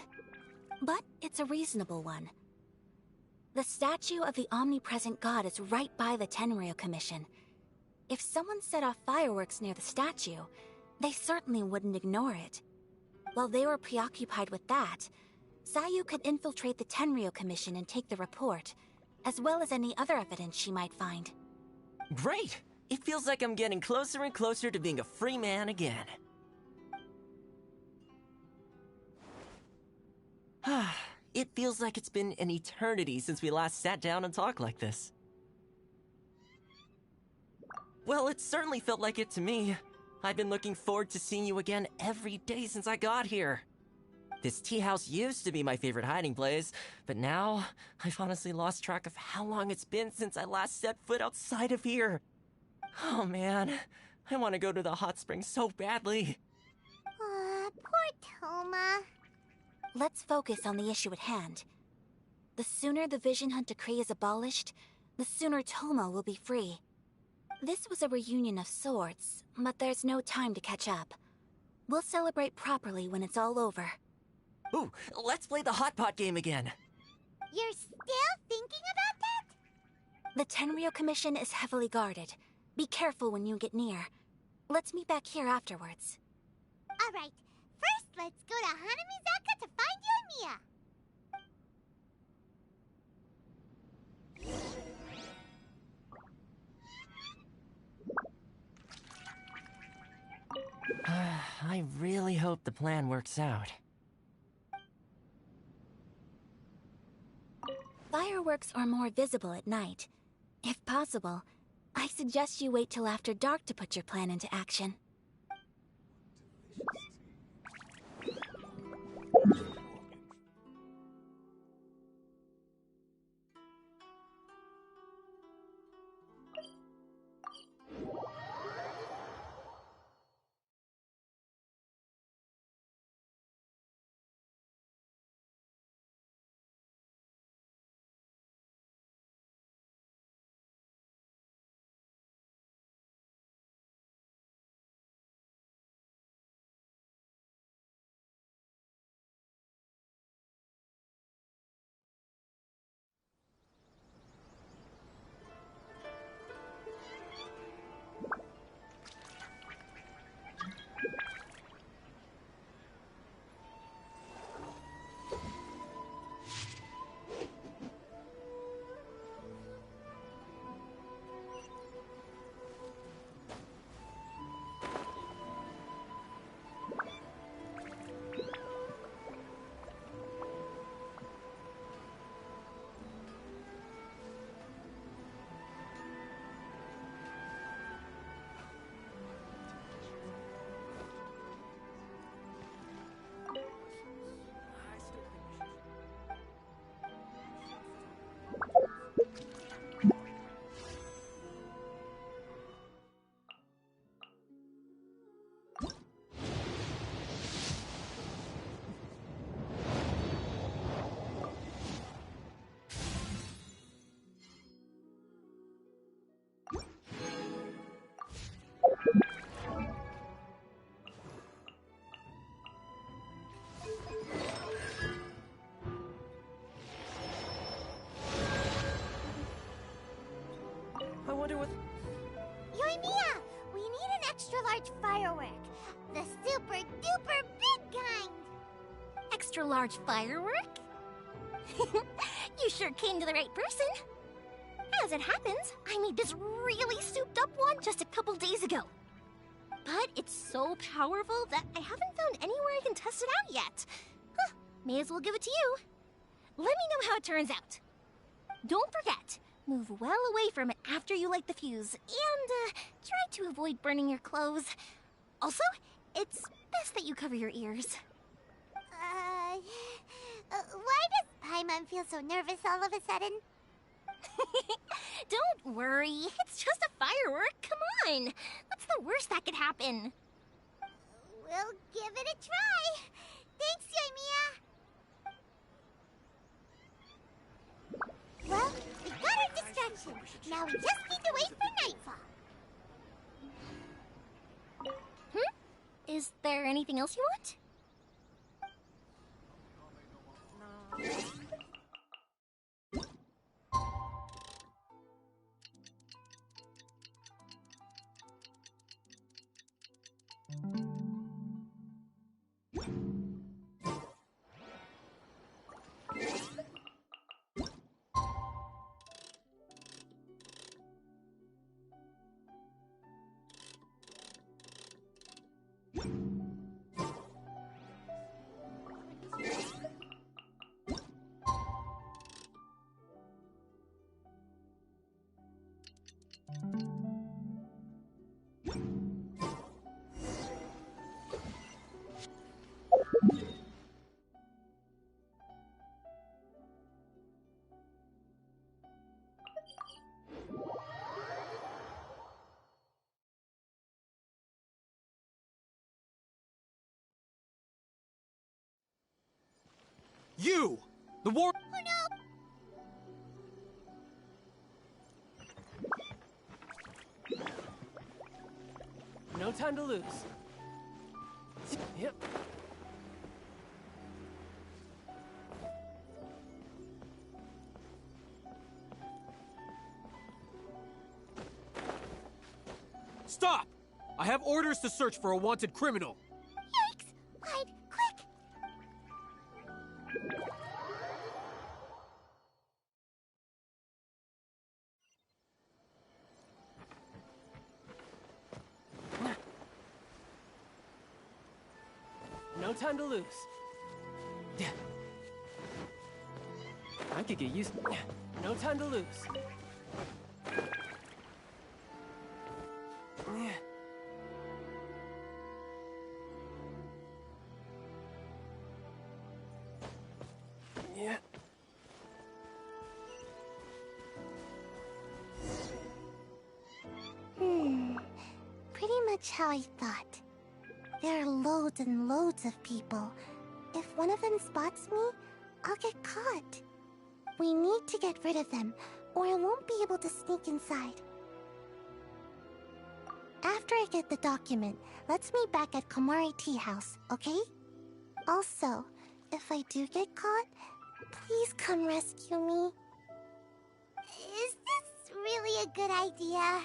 But it's a reasonable one. The statue of the omnipresent god is right by the Tenryou Commission. If someone set off fireworks near the statue, they certainly wouldn't ignore it. While they were preoccupied with that, Sayu could infiltrate the Tenryou Commission and take the report, as well as any other evidence she might find. Great! It feels like I'm getting closer and closer to being a free man again. It feels like it's been an eternity since we last sat down and talked like this. Well, it certainly felt like it to me. I've been looking forward to seeing you again every day since I got here. This tea house used to be my favorite hiding place, but now I've honestly lost track of how long it's been since I last set foot outside of here. Oh man, I want to go to the hot springs so badly. Poor Toma. Let's focus on the issue at hand. The sooner the Vision Hunt decree is abolished, the sooner Toma will be free. This was a reunion of sorts, but there's no time to catch up. We'll celebrate properly when it's all over. Ooh, let's play the hot pot game again. You're still thinking about that? The Tenryou Commission is heavily guarded. Be careful when you get near. Let's meet back here afterwards. Alright, first let's go to Hanamizaka to find Yoimiya. I really hope the plan works out. Fireworks are more visible at night. If possible, I suggest you wait till after dark to put your plan into action. large firework. The super duper big kind. Extra large firework? You sure came to the right person. As it happens, I made this really souped up one just a couple days ago. But it's so powerful that I haven't found anywhere I can test it out yet. Huh, may as well give it to you. Let me know how it turns out. Don't forget, move well away from it after you light the fuse, and try to avoid burning your clothes. Also, it's best that you cover your ears. Why does Paimon feel so nervous all of a sudden? Don't worry, it's just a firework. Come on, what's the worst that could happen? We'll give it a try. Thanks, Yoimiya. Well, we got our distraction. Now we just need to wait for nightfall. Is there anything else you want? You! The war- Oh no! No time to lose. Yep. Stop! I have orders to search for a wanted criminal. Yikes! Wide, quick! No time to lose. I could get used. No time to lose. Yeah. Pretty much how I thought. There are loads and loads of people. If one of them spots me, I'll get caught. We need to get rid of them, or I won't be able to sneak inside. After I get the document, let's meet back at Komari Tea House, okay? Also, if I do get caught, please come rescue me. Is this really a good idea?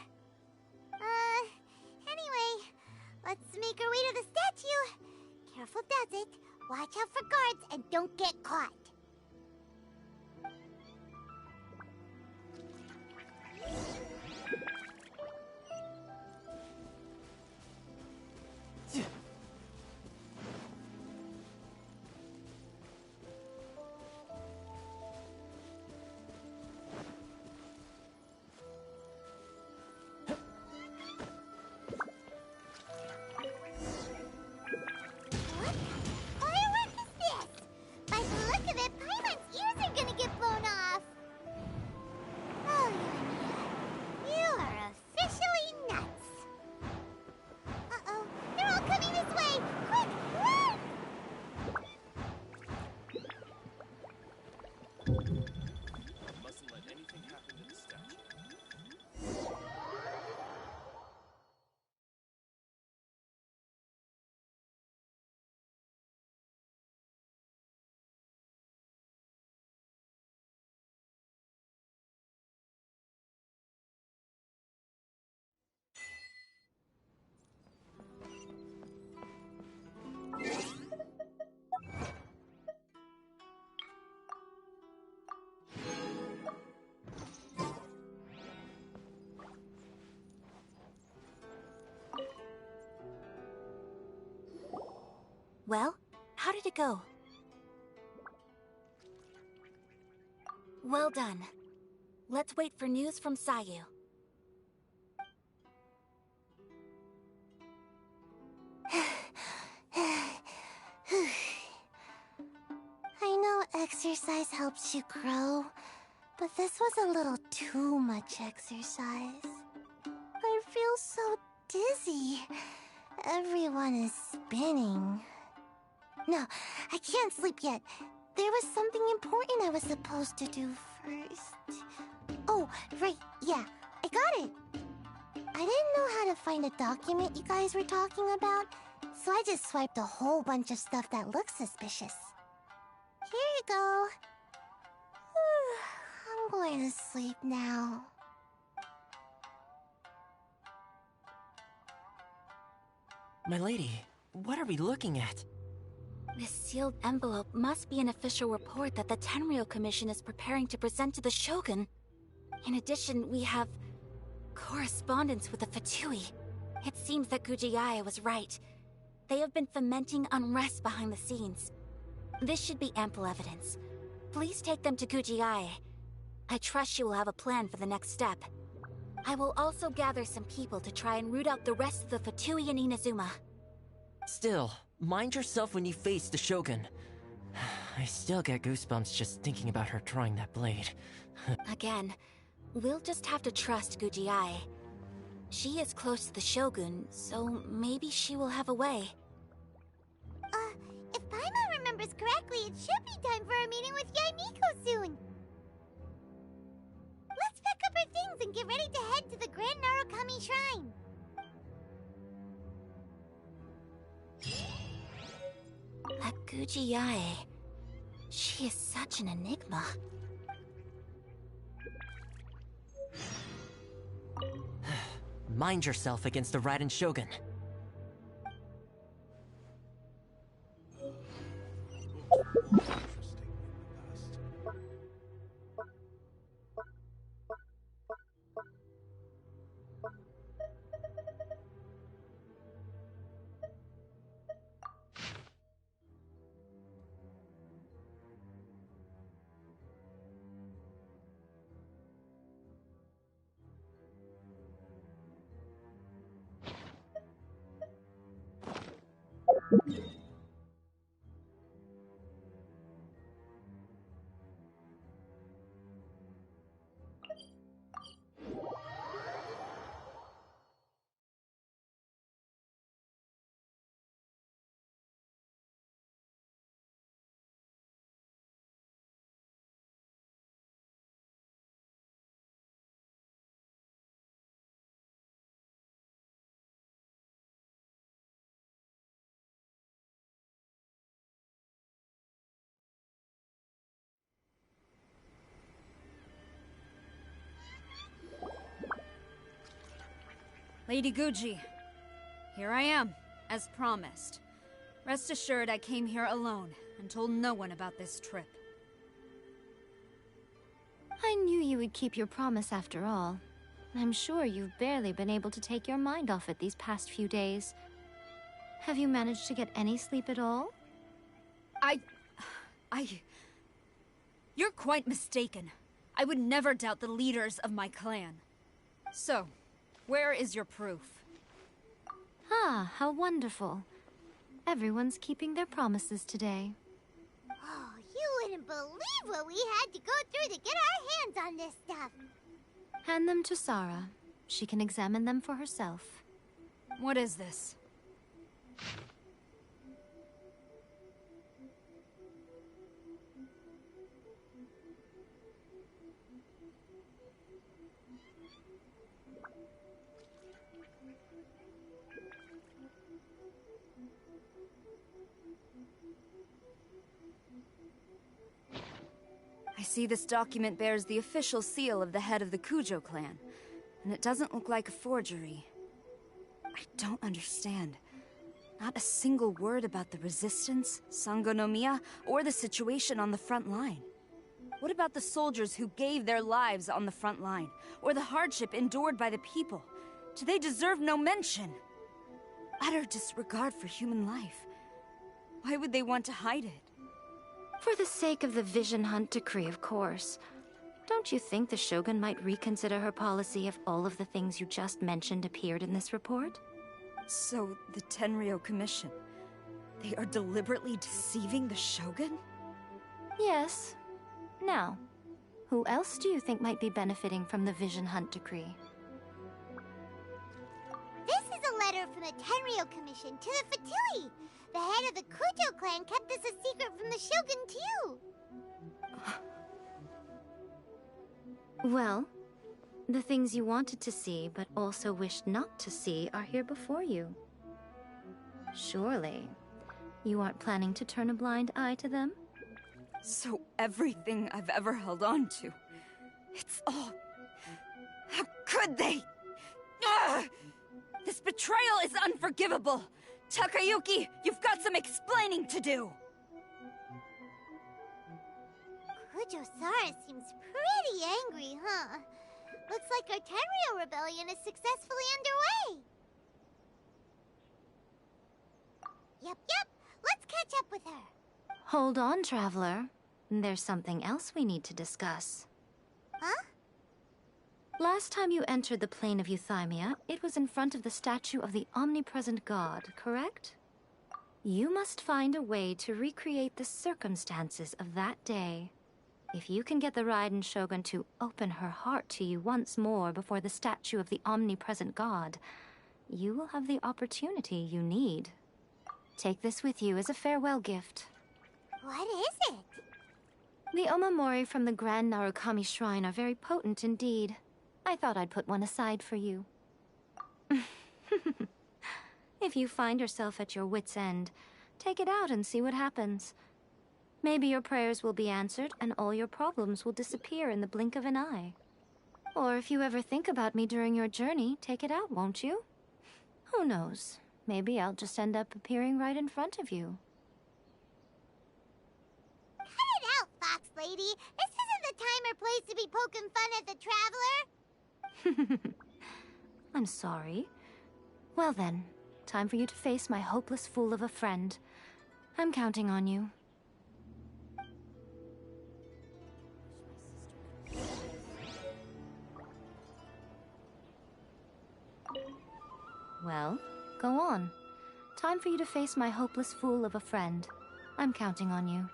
Anyway, let's make our way to the statue. Careful does it. Watch out for guards and don't get caught. What firework is this? By the look of it, Well, how did it go? Well done. Let's wait for news from Sayu. I know exercise helps you grow, but this was a little too much exercise. I feel so dizzy. Everyone is spinning. No, I can't sleep yet. There was something important I was supposed to do first. Oh, right, yeah, I got it. I didn't know how to find a document you guys were talking about, so I just swiped a whole bunch of stuff that looks suspicious. Here you go. I'm going to sleep now. My lady, what are we looking at? This sealed envelope must be an official report that the Tenryou Commission is preparing to present to the Shogun. In addition, we have correspondence with the Fatui. It seems that Gujiae was right. They have been fomenting unrest behind the scenes. This should be ample evidence. Please take them to Gujiae. I trust she will have a plan for the next step. I will also gather some people to try and root out the rest of the Fatui in Inazuma. Still, mind yourself when you face the Shogun. I still get goosebumps just thinking about her drawing that blade. Again, we'll just have to trust Gujiae. She is close to the Shogun, so maybe she will have a way. If Paimon remembers correctly, it should be time for a meeting with Yaimiko soon. Let's pack up our things and get ready to head to the Grand Narukami Shrine. That Gujiae... she is such an enigma. Mind yourself against the Raiden Shogun. Lady Guji, here I am, as promised. Rest assured I came here alone and told no one about this trip. I knew you would keep your promise after all. I'm sure you've barely been able to take your mind off it these past few days. Have you managed to get any sleep at all? You're quite mistaken. I would never doubt the leaders of my clan. So, where is your proof? Ah, how wonderful. Everyone's keeping their promises today. Oh, you wouldn't believe what we had to go through to get our hands on this stuff. Hand them to Sarah. She can examine them for herself. What is this? I see this document bears the official seal of the head of the Kujo clan, and it doesn't look like a forgery. I don't understand. Not a single word about the resistance, Sangonomiya, or the situation on the front line. What about the soldiers who gave their lives on the front line, or the hardship endured by the people? Do they deserve no mention? Utter disregard for human life. Why would they want to hide it? For the sake of the Vision Hunt decree, of course. Don't you think the Shogun might reconsider her policy if all of the things you just mentioned appeared in this report? So, the Tenryo Commission, they are deliberately deceiving the Shogun? Yes. Now, who else do you think might be benefiting from the Vision Hunt decree? This is a letter from the Tenryo Commission to the Fatui. The head of the Kujo clan kept this a secret from the Shogun, too. Well, the things you wanted to see but also wished not to see are here before you. Surely, you aren't planning to turn a blind eye to them? So everything I've ever held on to, it's all... How could they? Ugh! This betrayal is unforgivable! Takayuki, you've got some explaining to do! Kujo-Sara seems pretty angry, huh? Looks like our Tenryo rebellion is successfully underway. Yep. Let's catch up with her. Hold on, Traveler. There's something else we need to discuss. Huh? Last time you entered the plane of Euthymia, it was in front of the statue of the omnipresent god, correct? You must find a way to recreate the circumstances of that day. If you can get the Raiden Shogun to open her heart to you once more before the statue of the omnipresent god, you will have the opportunity you need. Take this with you as a farewell gift. What is it? The omamori from the Grand Narukami Shrine are very potent indeed. I thought I'd put one aside for you. If you find yourself at your wit's end, take it out and see what happens. Maybe your prayers will be answered and all your problems will disappear in the blink of an eye. Or if you ever think about me during your journey, take it out, won't you? Who knows? Maybe I'll just end up appearing right in front of you. Cut it out, Fox Lady. This isn't the time or place to be poking fun at the Traveler. I'm sorry. Well then, time for you to face my hopeless fool of a friend. I'm counting on you. Well, go on. Time for you to face my hopeless fool of a friend. I'm counting on you.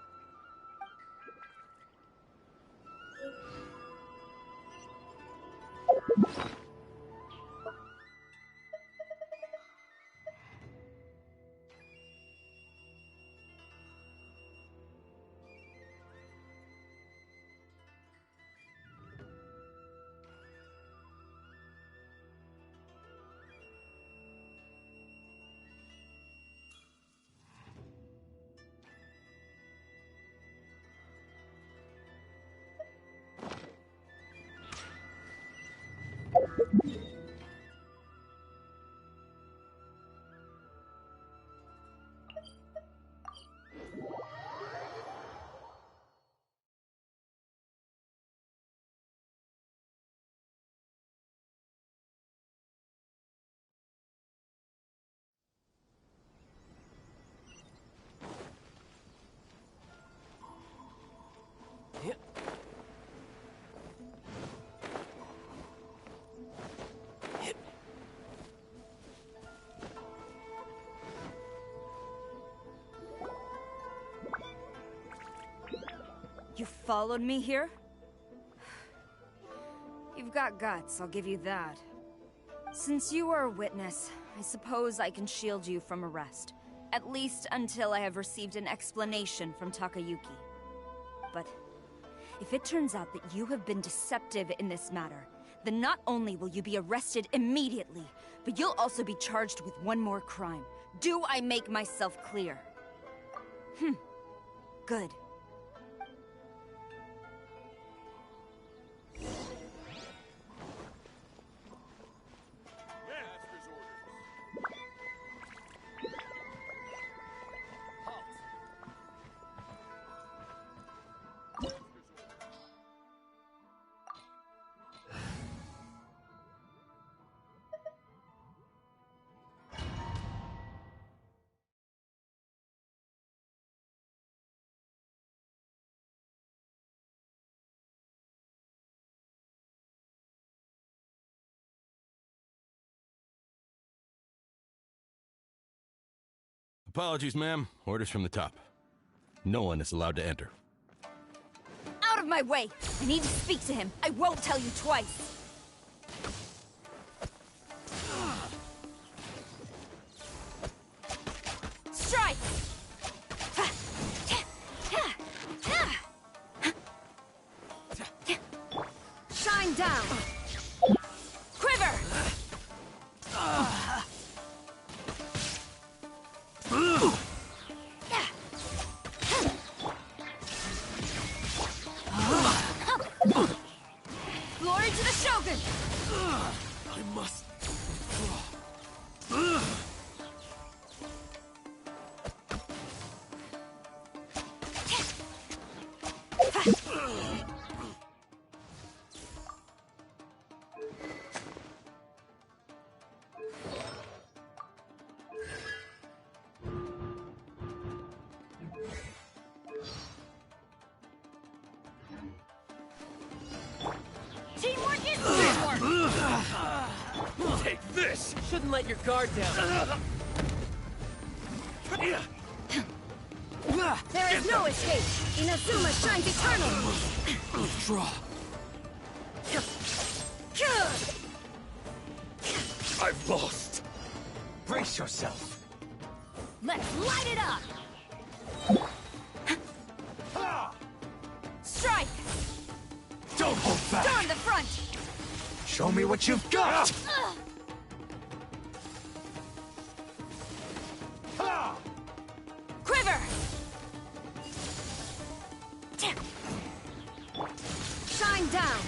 You followed me here? You've got guts, I'll give you that. Since you are a witness, I suppose I can shield you from arrest. At least until I have received an explanation from Takayuki. But if it turns out that you have been deceptive in this matter, then not only will you be arrested immediately, but you'll also be charged with one more crime. Do I make myself clear? Good. Apologies, ma'am. Orders from the top. No one is allowed to enter. Out of my way! I need to speak to him. I won't tell you twice. Strike! Shine down! Quiver! Glory to the Shogun! I must... Teamwork is teamwork! Take this! Shouldn't let your guard down. There is no escape! Inazuma shines eternal! Draw. I've lost. Brace yourself. Let's light it up! Strike! Don't hold back. Storm the front! Show me what you've got. Quiver! Shine down!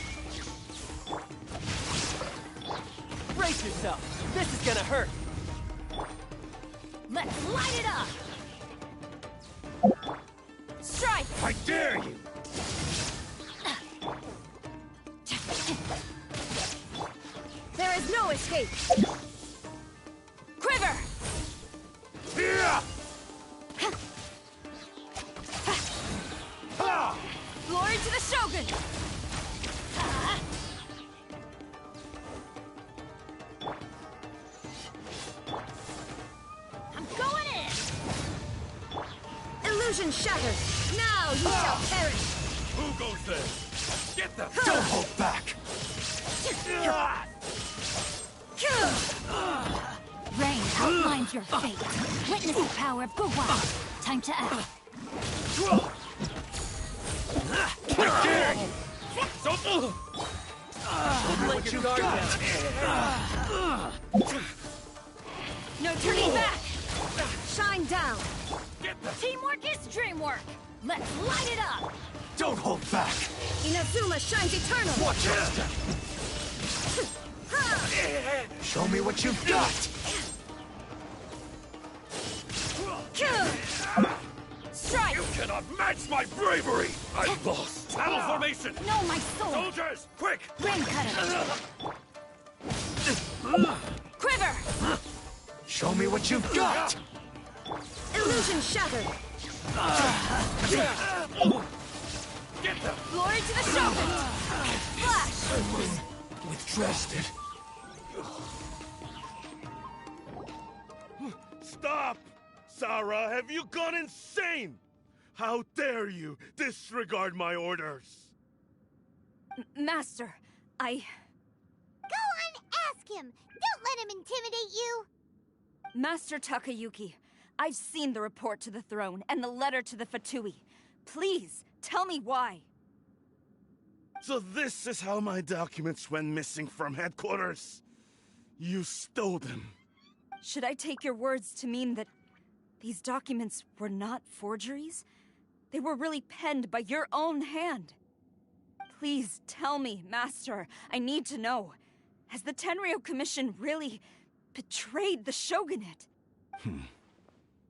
Brace yourself. This is gonna hurt. Let's light it up! Strike! I dare you. There is no escape! Quiver! Yeah. Glory to the Shogun! I'm going in! Illusion shattered! Now you shall perish! Who goes there? Get them. Don't hold back. Rain outlines your fate. Witness the power of Guwa. Time to act. I dare you. So, Shouldn't let your guard down. No turning back! Shine down! get them. Teamwork is dreamwork! Let's light it up! Don't hold back. Inazuma shines eternal! Watch your step. Show me what you've got. Strike! You cannot match my bravery. I've lost. Battle formation. No, my sword! Soldiers, quick. Rain cutter. Quiver! Show me what you've got. Illusion shattered! Get them. Glory to the Shogun! Flash! Withdraw it. Stop! Sarah, have you gone insane? How dare you disregard my orders? Master, I... Go on, ask him. Don't let him intimidate you. Master Takayuki, I've seen the report to the throne and the letter to the Fatui. Please, tell me why. So this is how my documents went missing from headquarters. You stole them. Should I take your words to mean that these documents were not forgeries? They were really penned by your own hand. Please tell me, Master. I need to know. Has the Tenryo Commission really betrayed the Shogunate?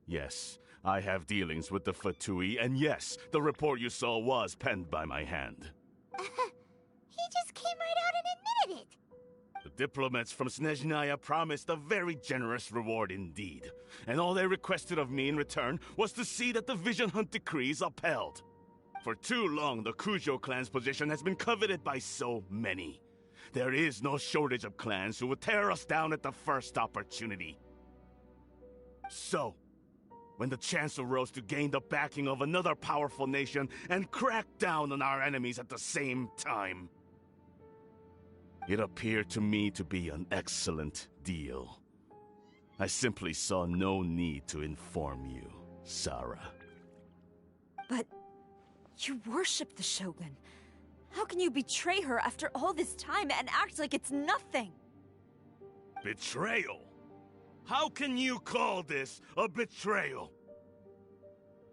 Yes, I have dealings with the Fatui, and yes, the report you saw was penned by my hand. He just came right out and admitted it. The diplomats from Snezhnaya promised a very generous reward indeed, and all they requested of me in return was to see that the Vision Hunt decrees upheld. For too long, the Kujo clan's position has been coveted by so many. There is no shortage of clans who would tear us down at the first opportunity. So, when the chance arose to gain the backing of another powerful nation and crack down on our enemies at the same time. It appeared to me to be an excellent deal. I simply saw no need to inform you, Sarah. But you worship the Shogun. How can you betray her after all this time and act like it's nothing? Betrayal? How can you call this a betrayal?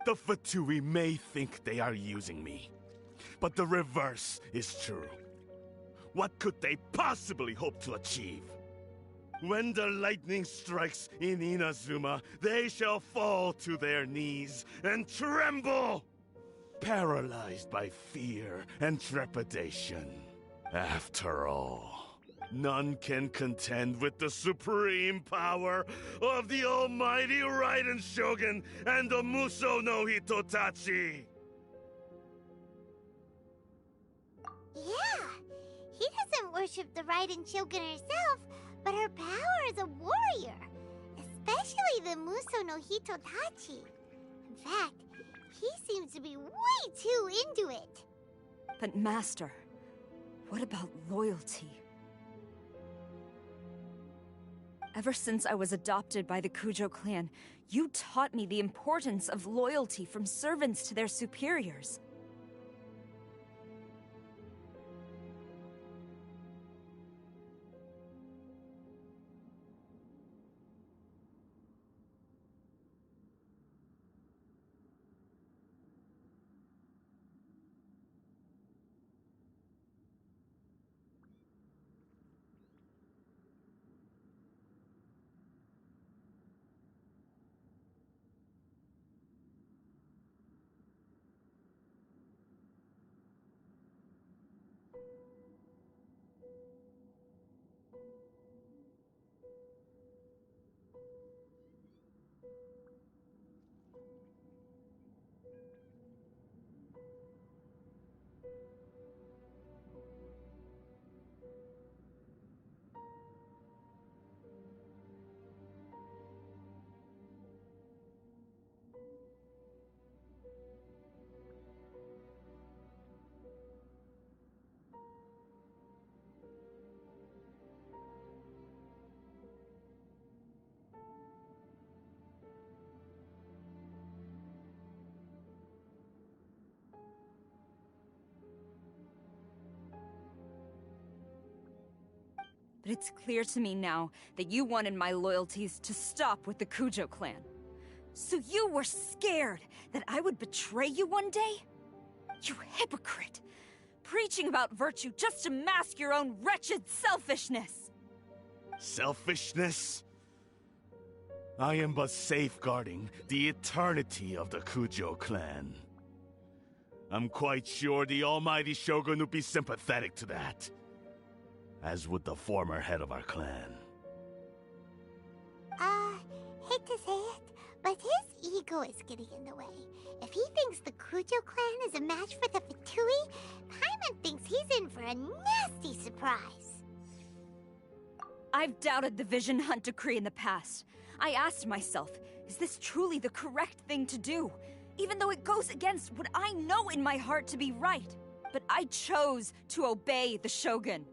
The Fatui may think they are using me, but the reverse is true. What could they possibly hope to achieve? When the lightning strikes in Inazuma, they shall fall to their knees and tremble, paralyzed by fear and trepidation. After all, none can contend with the supreme power of the almighty Raiden Shogun and the Muso no Hitotachi! Yeah, he doesn't worship the Raiden Shogun herself, but her power as a warrior, especially the Muso no Hitotachi. In fact, he seems to be way too into it. But Master, what about loyalty? Ever since I was adopted by the Kujo clan, you taught me the importance of loyalty from servants to their superiors. But it's clear to me now that you wanted my loyalties to stop with the Kujo clan. So you were scared that I would betray you one day? You hypocrite! Preaching about virtue just to mask your own wretched selfishness! Selfishness? I am but safeguarding the eternity of the Kujo clan. I'm quite sure the almighty Shogun would be sympathetic to that, as would the former head of our clan. Hate to say it, but his ego is getting in the way. If he thinks the Kujo clan is a match for the Fatui, Paimon thinks he's in for a nasty surprise. I've doubted the Vision Hunt decree in the past. I asked myself, is this truly the correct thing to do? Even though it goes against what I know in my heart to be right. But I chose to obey the Shogun.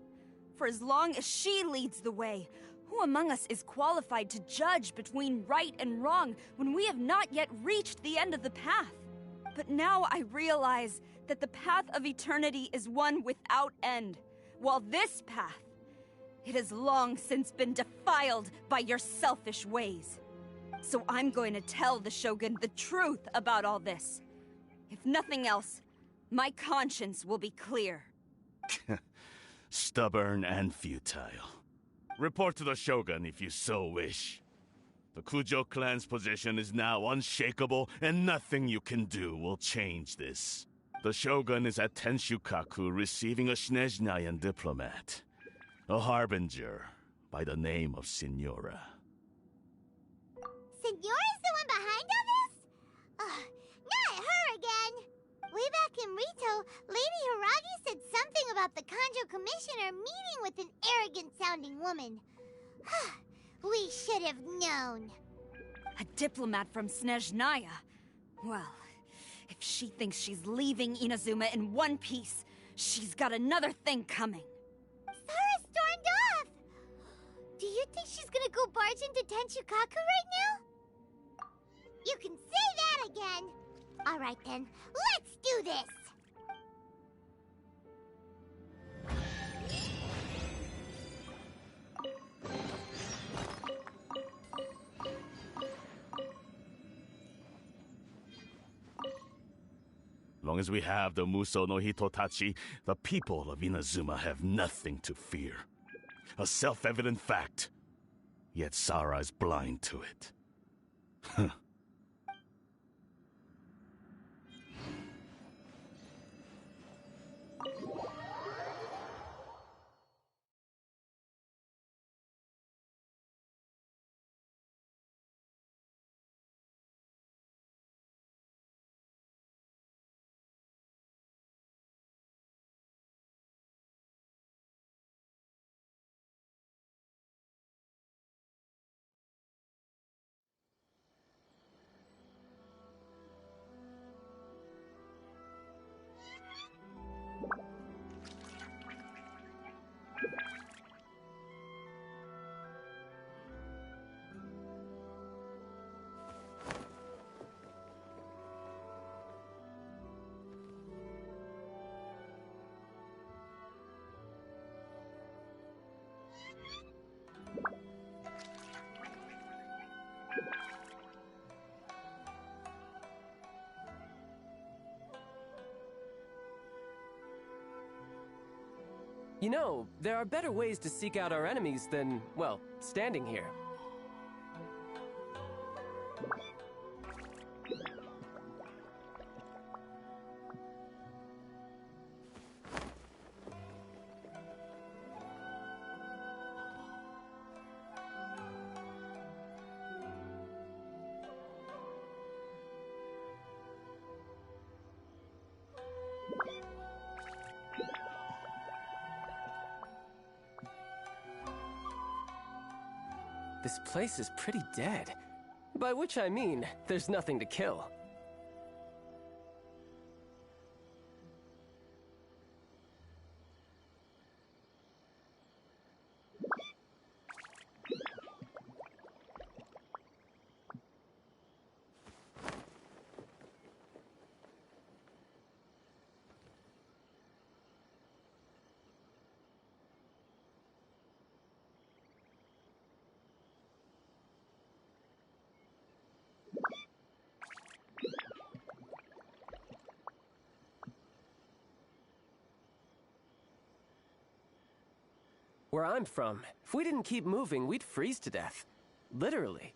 For as long as she leads the way, who among us is qualified to judge between right and wrong when we have not yet reached the end of the path? But now I realize that the path of eternity is one without end, while this path, it has long since been defiled by your selfish ways. So I'm going to tell the Shogun the truth about all this. If nothing else, my conscience will be clear. Stubborn and futile. Report to the Shogun if you so wish. The Kujo clan's position is now unshakable, and nothing you can do will change this. The Shogun is at Tenshukaku receiving a Snezhnayan diplomat, a harbinger by the name of Signora. Signora's the one behind all this? Not her again! Way back in Rito, Lady Hiragi said something about the Kanjo Commissioner meeting with an arrogant-sounding woman. We should have known. A diplomat from Snezhnaya. Well, if she thinks she's leaving Inazuma in one piece, she's got another thing coming. Sara stormed off! Do you think she's gonna go barge into Tenchukaku right now? You can say that again! Alright then, let's do this! Long as we have the Muso no Hitotachi, the people of Inazuma have nothing to fear. A self-evident fact. Yet Sara is blind to it. You know, there are better ways to seek out our enemies than, well, standing here. This place is pretty dead. By which I mean, there's nothing to kill. Where I'm from, if we didn't keep moving, we'd freeze to death. Literally.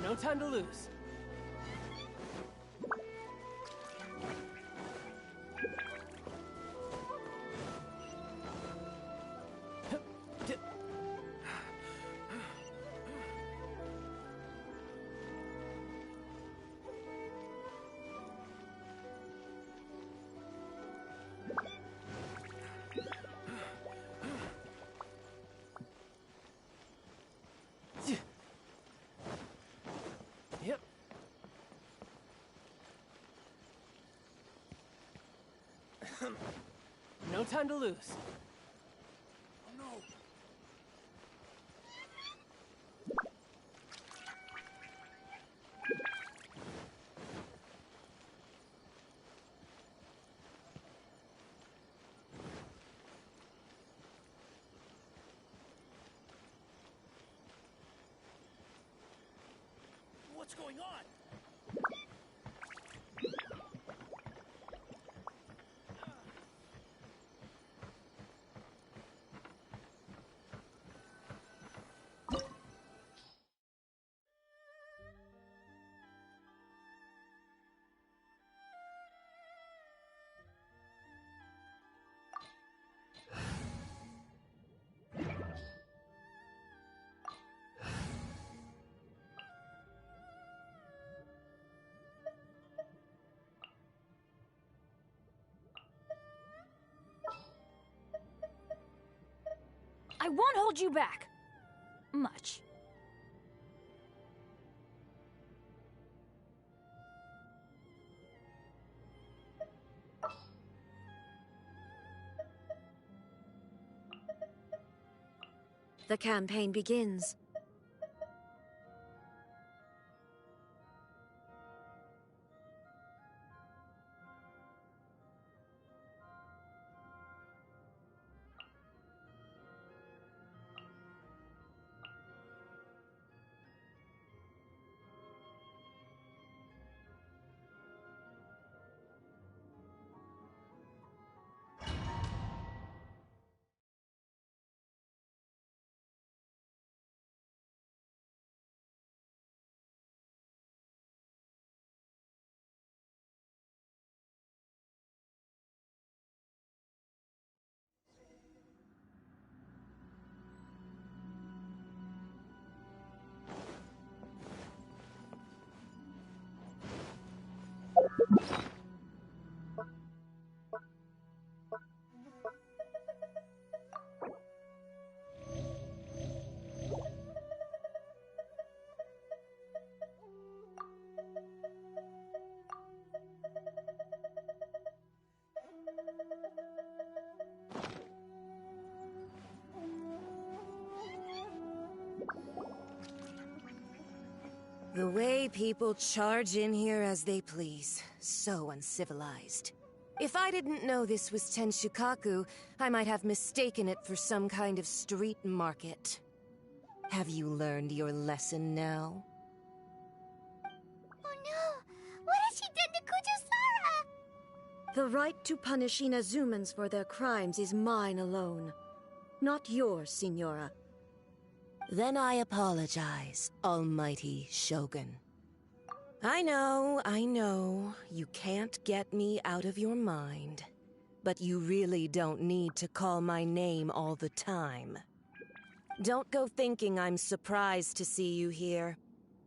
No time to lose. No time to lose. Oh no! What's going on? I won't hold you back. Much. The campaign begins. The way people charge in here as they please. So uncivilized. If I didn't know this was Tenshukaku, I might have mistaken it for some kind of street market. Have you learned your lesson now? Oh no! What has she done to Kujusara? The right to punish Inazumans for their crimes is mine alone. Not yours, Signora. Then I apologize, Almighty Shogun. I know, you can't get me out of your mind. But you really don't need to call my name all the time. Don't go thinking I'm surprised to see you here.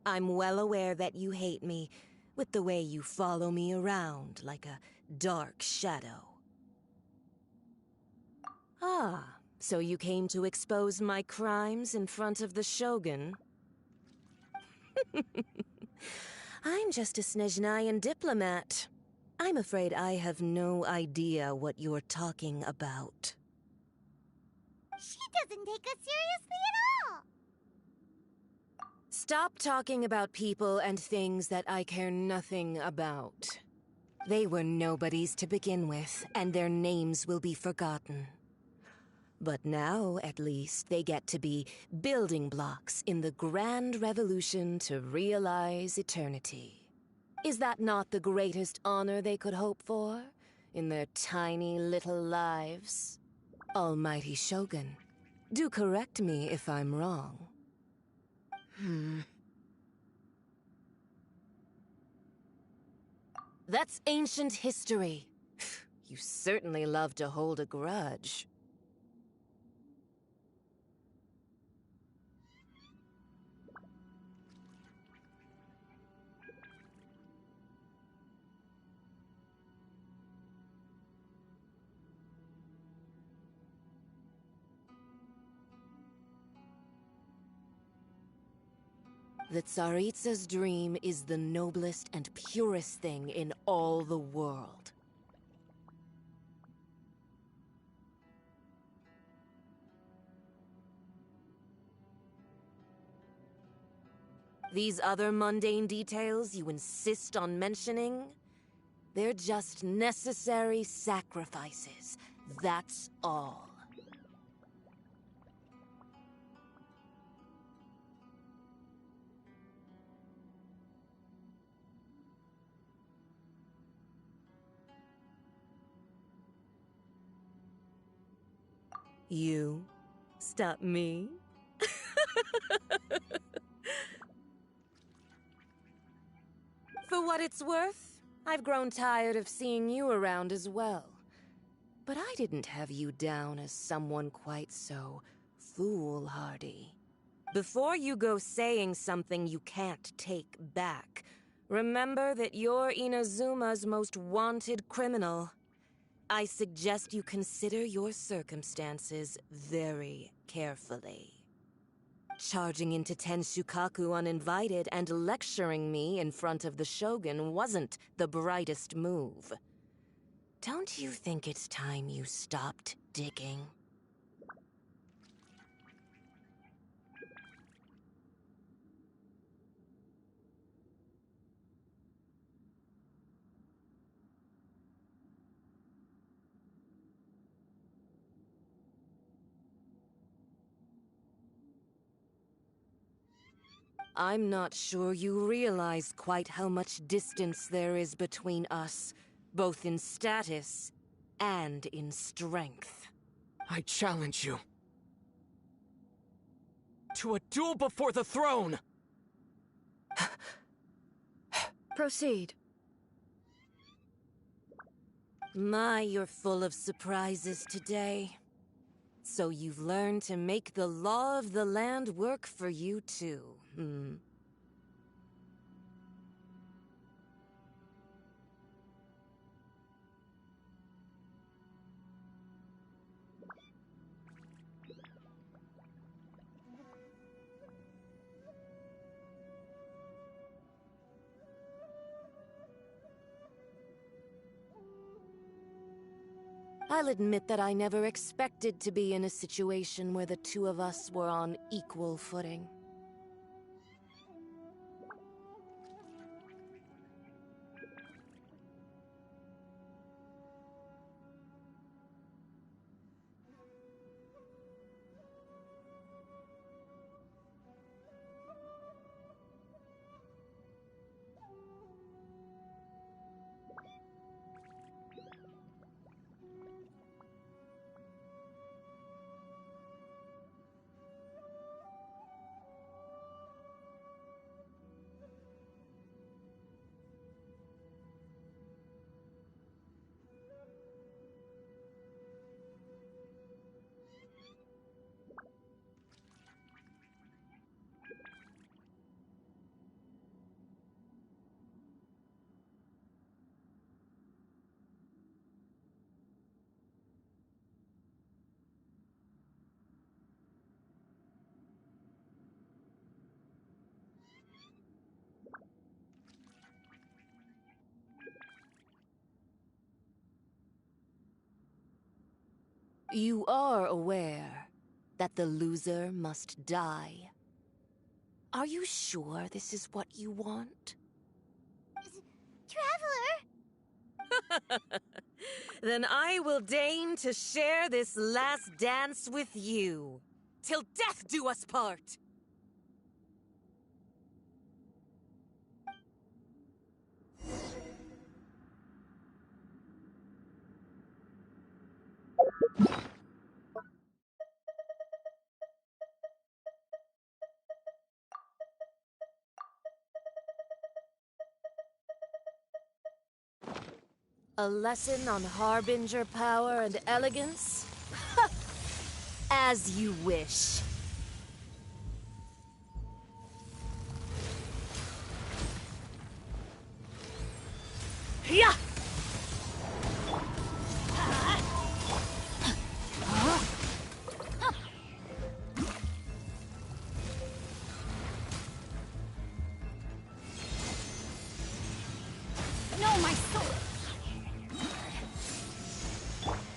I'm well aware that you hate me, with the way you follow me around like a dark shadow. Ah, so you came to expose my crimes in front of the Shogun? I'm just a Snezhnayan diplomat. I'm afraid I have no idea what you're talking about. She doesn't take us seriously at all! Stop talking about people and things that I care nothing about. They were nobodies to begin with, and their names will be forgotten. But now, at least, they get to be building blocks in the grand revolution to realize eternity. Is that not the greatest honor they could hope for in their tiny little lives? Almighty Shogun, do correct me if I'm wrong. That's ancient history. You certainly love to hold a grudge. The Tsaritsa's dream is the noblest and purest thing in all the world. These other mundane details you insist on mentioning, they're just necessary sacrifices. That's all. You stop me? For what it's worth, I've grown tired of seeing you around as well. But I didn't have you down as someone quite so foolhardy. Before you go saying something you can't take back, remember that you're Inazuma's most wanted criminal. I suggest you consider your circumstances very carefully. Charging into Tenshukaku uninvited and lecturing me in front of the Shogun wasn't the brightest move. Don't you think it's time you stopped digging? I'm not sure you realize quite how much distance there is between us, both in status and in strength. I challenge you to a duel before the throne! Proceed. My, you're full of surprises today. So you've learned to make the law of the land work for you too, hmm? I'll admit that I never expected to be in a situation where the two of us were on equal footing. You are aware that the loser must die. Are you sure this is what you want? Traveler! Then I will deign to share this last dance with you. Till death do us part! A lesson on Harbinger power and elegance? As you wish. Yeah! No, my soul!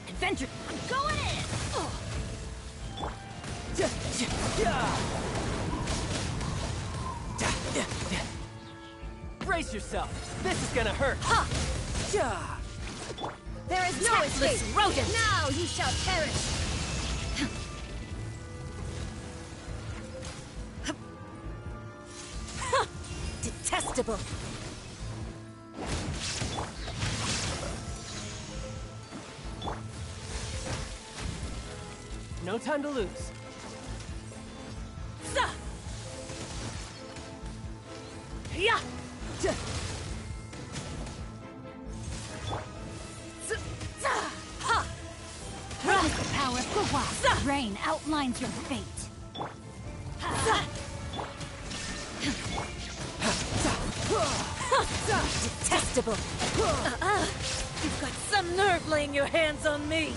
Adventure! I'm going in! Brace yourself. This is gonna hurt. Ha! Yeah. There is no escape! rodent! Now you shall perish! Detestable! No time to lose. Yeah! Witness the power of Gwa. Rain outlines your fate. Detestable! You've got some nerve laying your hands on me!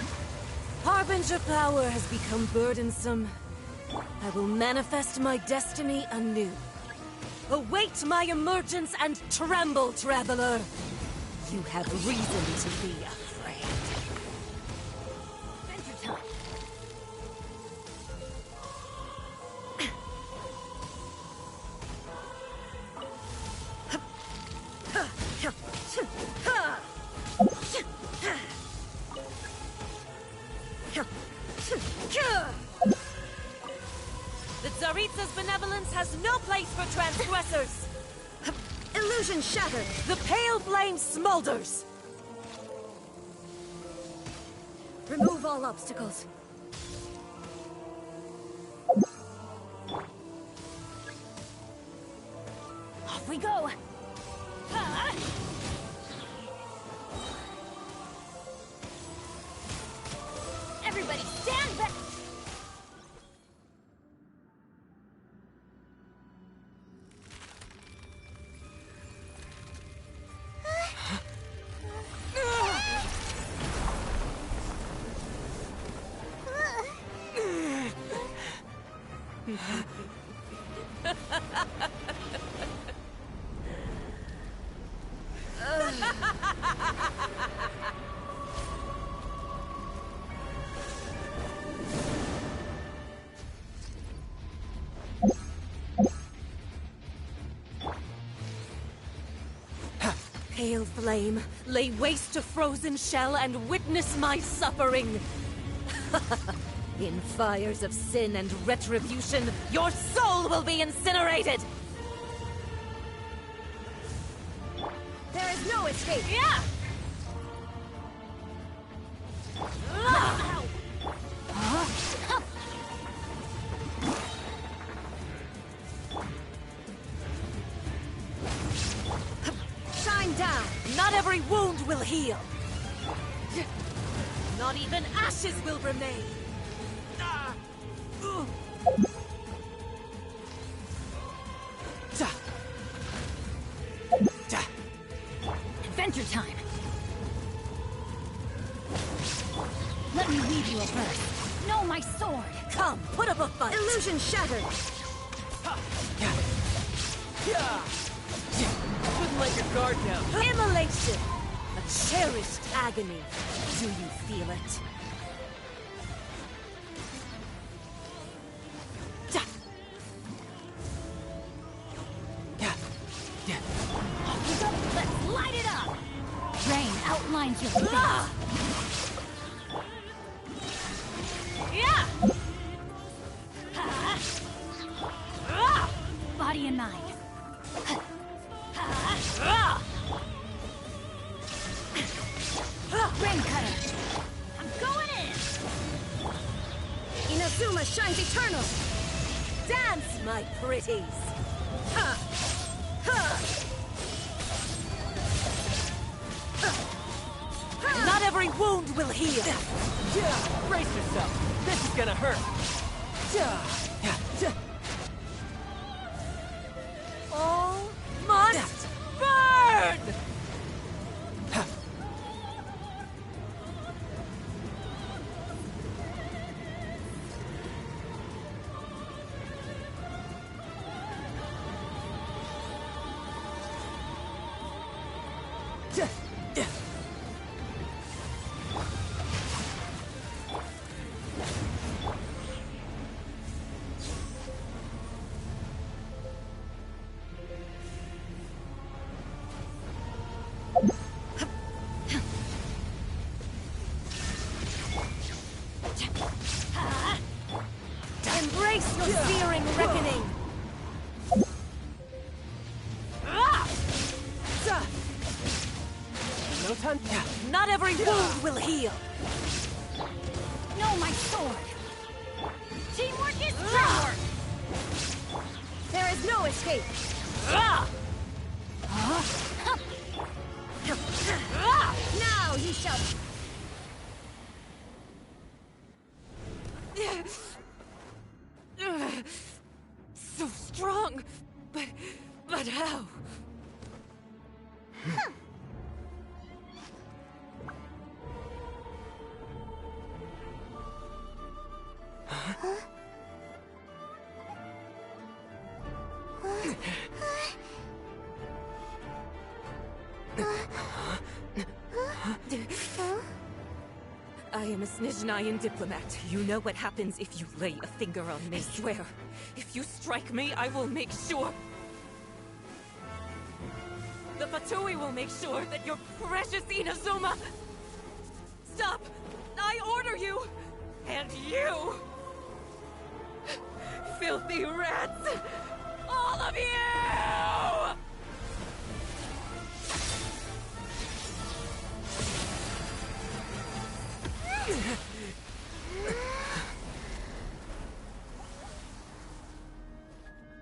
Harbinger power has become burdensome. I will manifest my destiny anew. Await my emergence and tremble, traveler! You have reason to be afraid. Adventure time. The Tsaritsa's benevolence has no place for transgressors! Illusion shattered! The pale flame smolders! Remove all obstacles. Off we go! Everybody stand back! Pale flame, lay waste to frozen shell and witness my suffering! In fires of sin and retribution, your soul will be incinerated! There is no escape! Yeah! Shine down! Not every wound will heal! Not even ashes will remain! Adventure time! Let me weave you a verse. Know my sword! Come, put up a fight! Illusion shattered! Couldn't let your guard down. Immolation! A cherished agony. Do you feel it? Let's light it up! Rain outlines your fate. Yeah! Body and mind. Rain cutter. I'm going in. Inazuma shines eternal. Dance, my pretties! Not every wound will heal! Brace yourself. This is gonna hurt. All must burn! your searing reckoning! No time. Not every wound will heal! No, my sword! Teamwork is teamwork! There is no escape! Now you shall... So strong! But how? I am a Snezhnayan diplomat. You know what happens if you lay a finger on me. I swear, if you strike me, I will make sure... The Fatui will make sure that your precious Inazuma... Stop! I order you! And you! Filthy rats! All of you!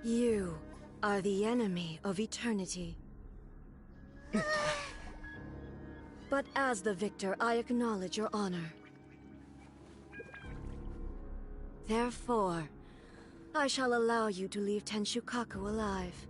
You are the enemy of eternity. But as the victor, I acknowledge your honor. Therefore, I shall allow you to leave Tenshukaku alive.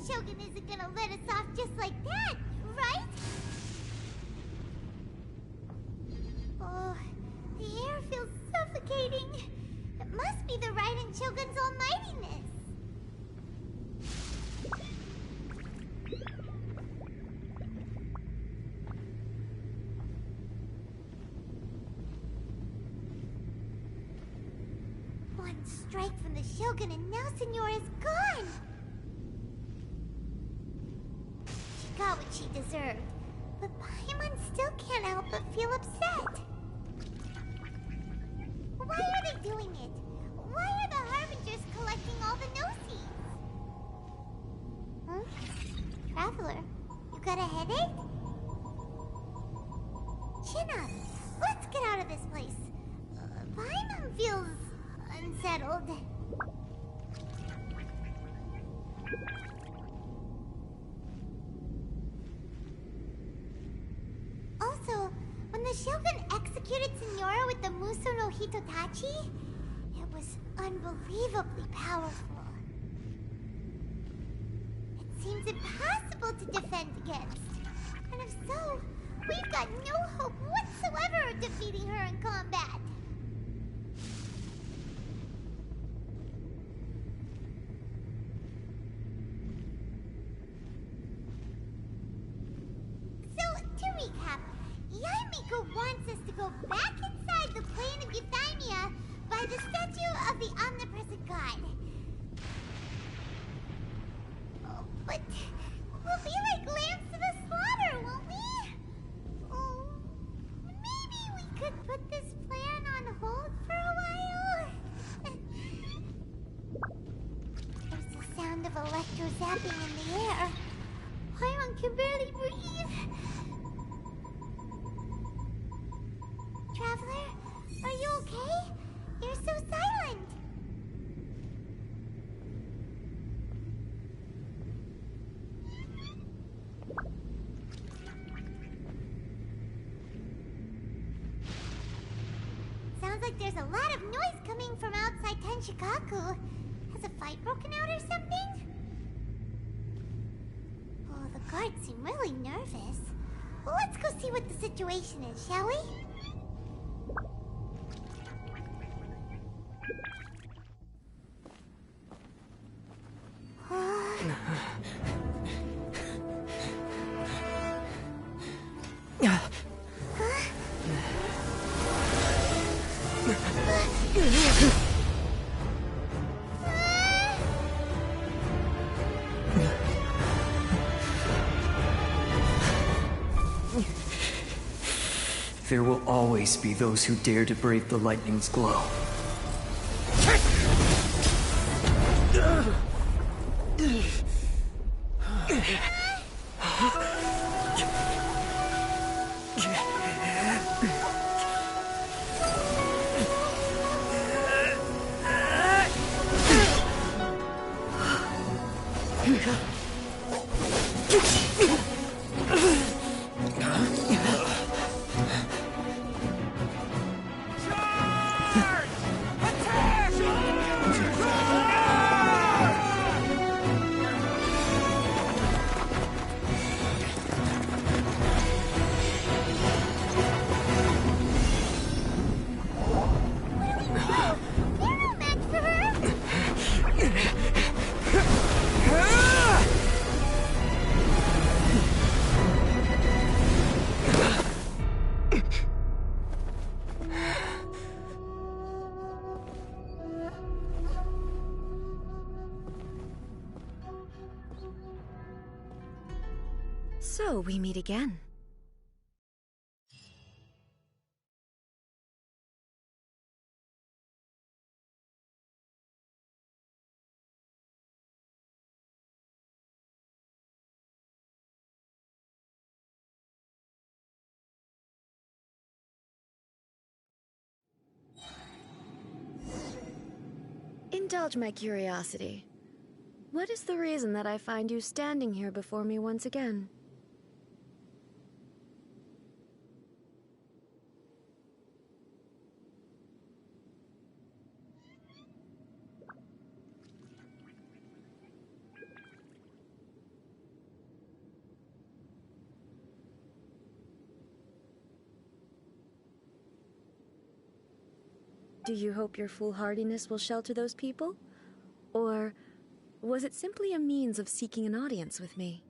Shogun isn't gonna let us off just like that, right? Oh, the air feels suffocating. It must be the Raiden Shogun's almightiness. One strike from the Shogun and now Senora is gone! Got what she deserved, but Paimon still can't help but feel upset. Why are they doing it? Why are the Harbingers collecting all the no-seeds? Huh? Traveler, you got a headache? Chin up. Let's get out of this place. Paimon feels unsettled. Also, when the Shogun executed Senora with the Muso no Hitotachi, it was unbelievably powerful. It seems impossible to defend against. And if so, we've got no hope whatsoever of defeating her in combat. So, to recap, Yaimiko wants us to go back inside the plane of Euthymia by the statue of the omnipresent god. Oh, but we'll be like lambs to the slaughter, won't we? Oh, maybe we could put this plan on hold for a while? There's the sound of electro zapping in the air. Paimon can barely breathe. Traveler, are you okay? You're so silent. Sounds like there's a lot of noise coming from outside Tenshikaku. Has a fight broken out or something? Oh, the guards seem really nervous. Well, let's go see what the situation is, shall we? There will always be those who dare to brave the lightning's glow. So we meet again. Indulge my curiosity. What is the reason that I find you standing here before me once again? Do you hope your foolhardiness will shelter those people? Or was it simply a means of seeking an audience with me?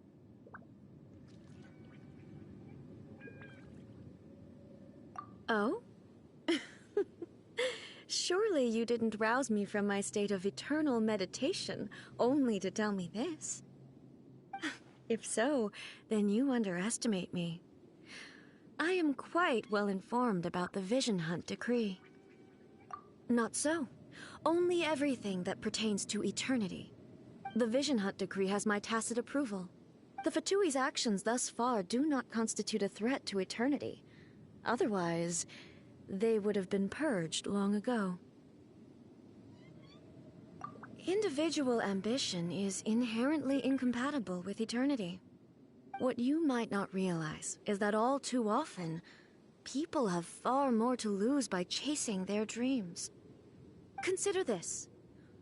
Oh? Surely you didn't rouse me from my state of eternal meditation only to tell me this. If so, then you underestimate me. I am quite well informed about the Vision Hunt decree. Not so. Only everything that pertains to eternity. The Vision Hunt decree has my tacit approval. The Fatui's actions thus far do not constitute a threat to eternity. Otherwise, they would have been purged long ago. Individual ambition is inherently incompatible with eternity. What you might not realize is that all too often, people have far more to lose by chasing their dreams. Consider this.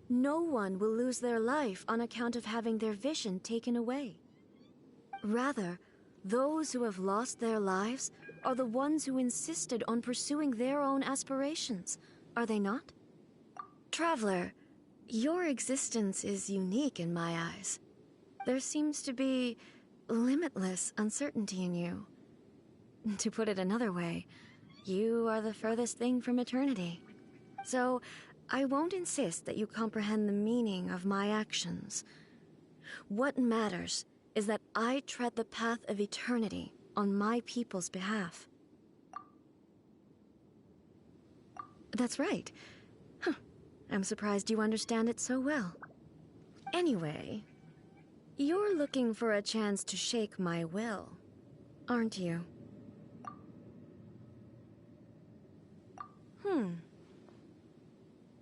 No one will lose their life on account of having their vision taken away. Rather, those who have lost their lives are the ones who insisted on pursuing their own aspirations, are they not? Traveler, your existence is unique in my eyes. There seems to be limitless uncertainty in you. To put it another way, you are the furthest thing from eternity. So, I won't insist that you comprehend the meaning of my actions. What matters is that I tread the path of eternity on my people's behalf. That's right. Huh. I'm surprised you understand it so well. Anyway, you're looking for a chance to shake my will, aren't you?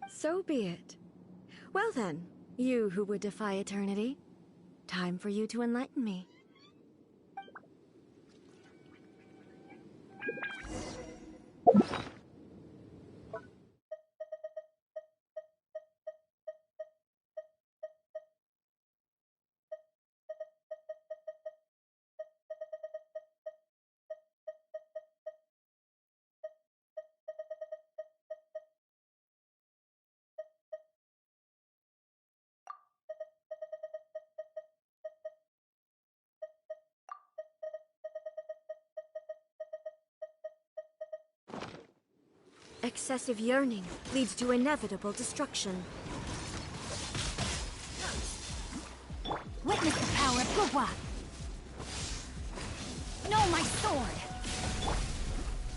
So be it. Well then, you who would defy eternity, time for you to enlighten me. Excessive yearning leads to inevitable destruction. Witness the power of Gugwa. Know my sword.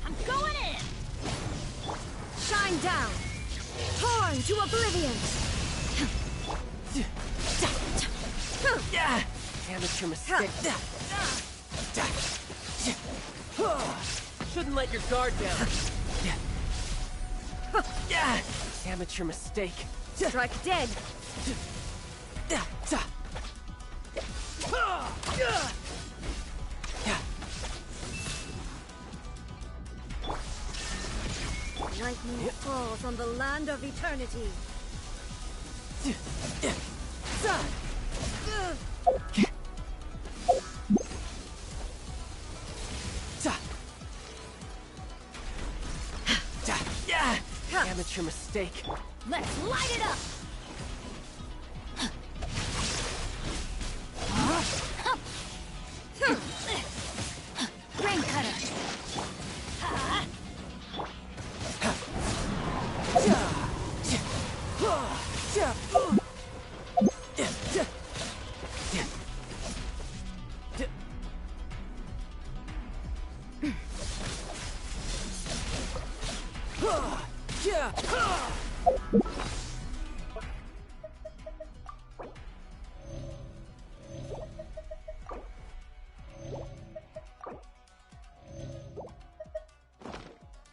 I'm going in. Shine down! Torn to oblivion! Amateur mistake. Shouldn't let your guard down. Amateur mistake. Strike dead! Lightning falls on the land of eternity. Amateur mistake. Let's light it up. Rain cutter.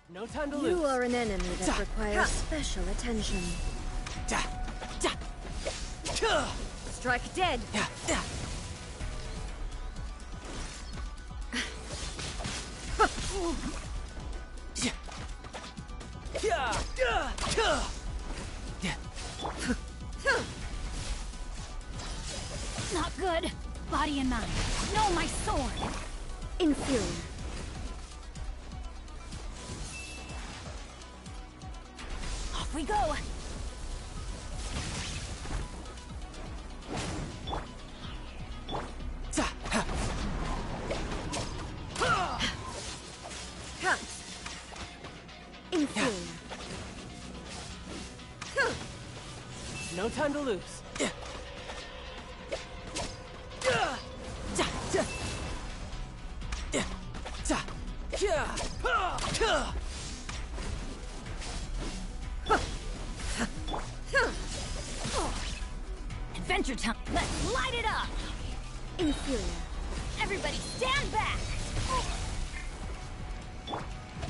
No time to lose. You are an enemy that requires special attention. Strike dead! Not good. Body and mind. Know my sword. Inferior. Off we go. Inferior. No time to lose. Adventure time. Let's light it up. Inferior. Everybody stand back.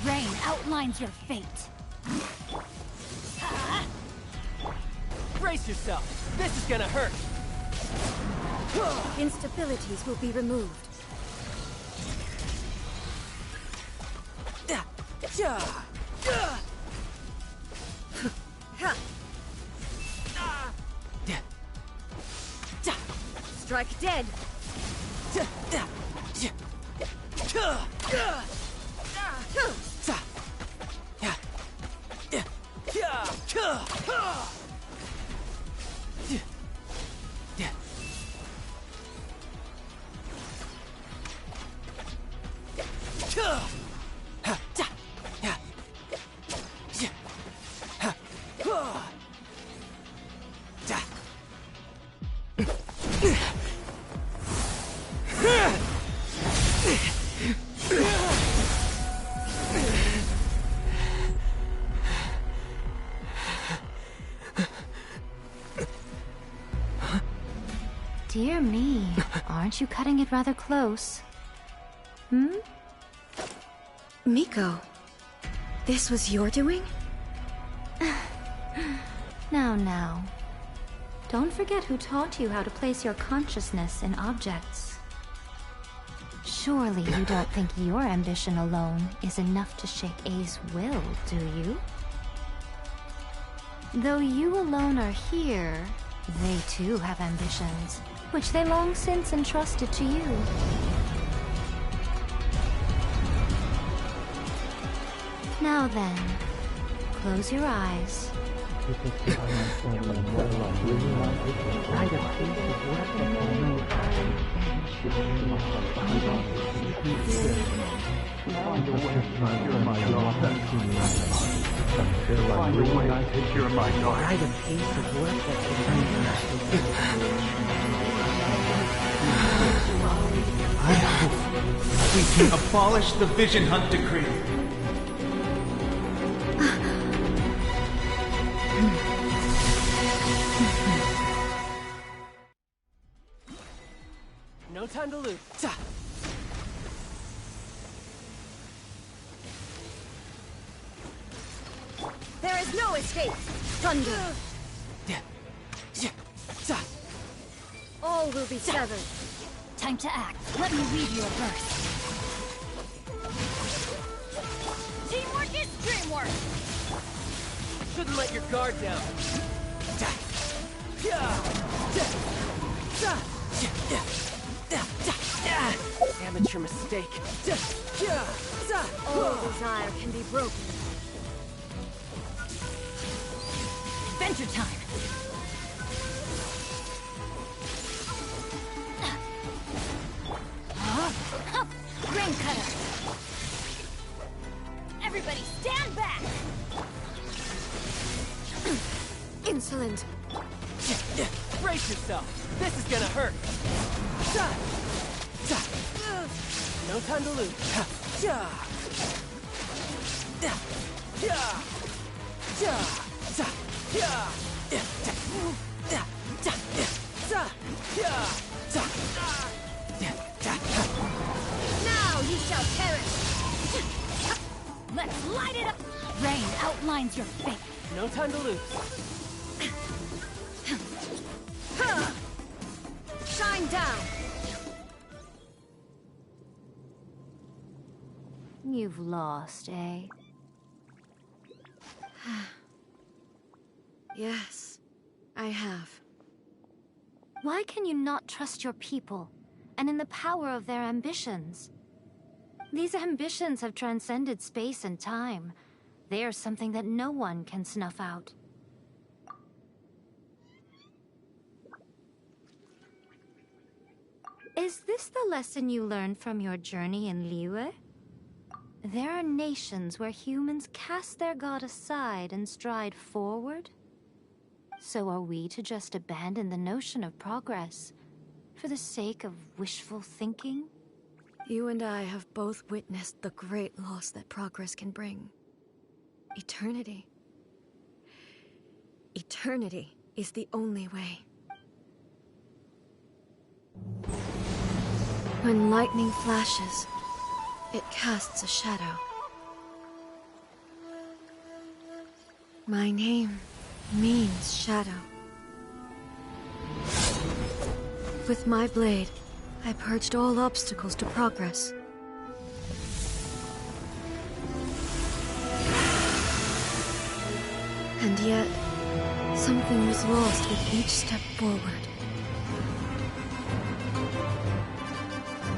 Rain outlines your fate. Brace yourself. This is gonna hurt. Instabilities will be removed. Strike dead! Dear me, aren't you cutting it rather close? Hmm? Miko, this was your doing? Now. Don't forget who taught you how to place your consciousness in objects. Surely you don't think your ambition alone is enough to shake A's will, do you? Though you alone are here, they too have ambitions, which they long since entrusted to you. Now then, close your eyes I hope we can abolish the Vision Hunt Decree. No time to lose. There is no escape! Thunder! All will be severed. Time to act. Let me read your verse. Teamwork is dreamwork! Shouldn't let your guard down. Amateur mistake. All desire can be broken. Adventure time. Rain cutter. Everybody stand back! Insolent. Brace yourself. This is gonna hurt. No time to lose. Now you shall perish! Let's light it up. Rain outlines your fate. No time to lose. Shine down! You've lost, eh? Yes, I have. Why can you not trust your people, and in the power of their ambitions? These ambitions have transcended space and time. They are something that no one can snuff out. Is this the lesson you learned from your journey in Liyue? There are nations where humans cast their god aside and stride forward. So are we to just abandon the notion of progress for the sake of wishful thinking? You and I have both witnessed the great loss that progress can bring. Eternity. Eternity is the only way. When lightning flashes, it casts a shadow. My name means shadow. With my blade, I purged all obstacles to progress. And yet, something was lost with each step forward.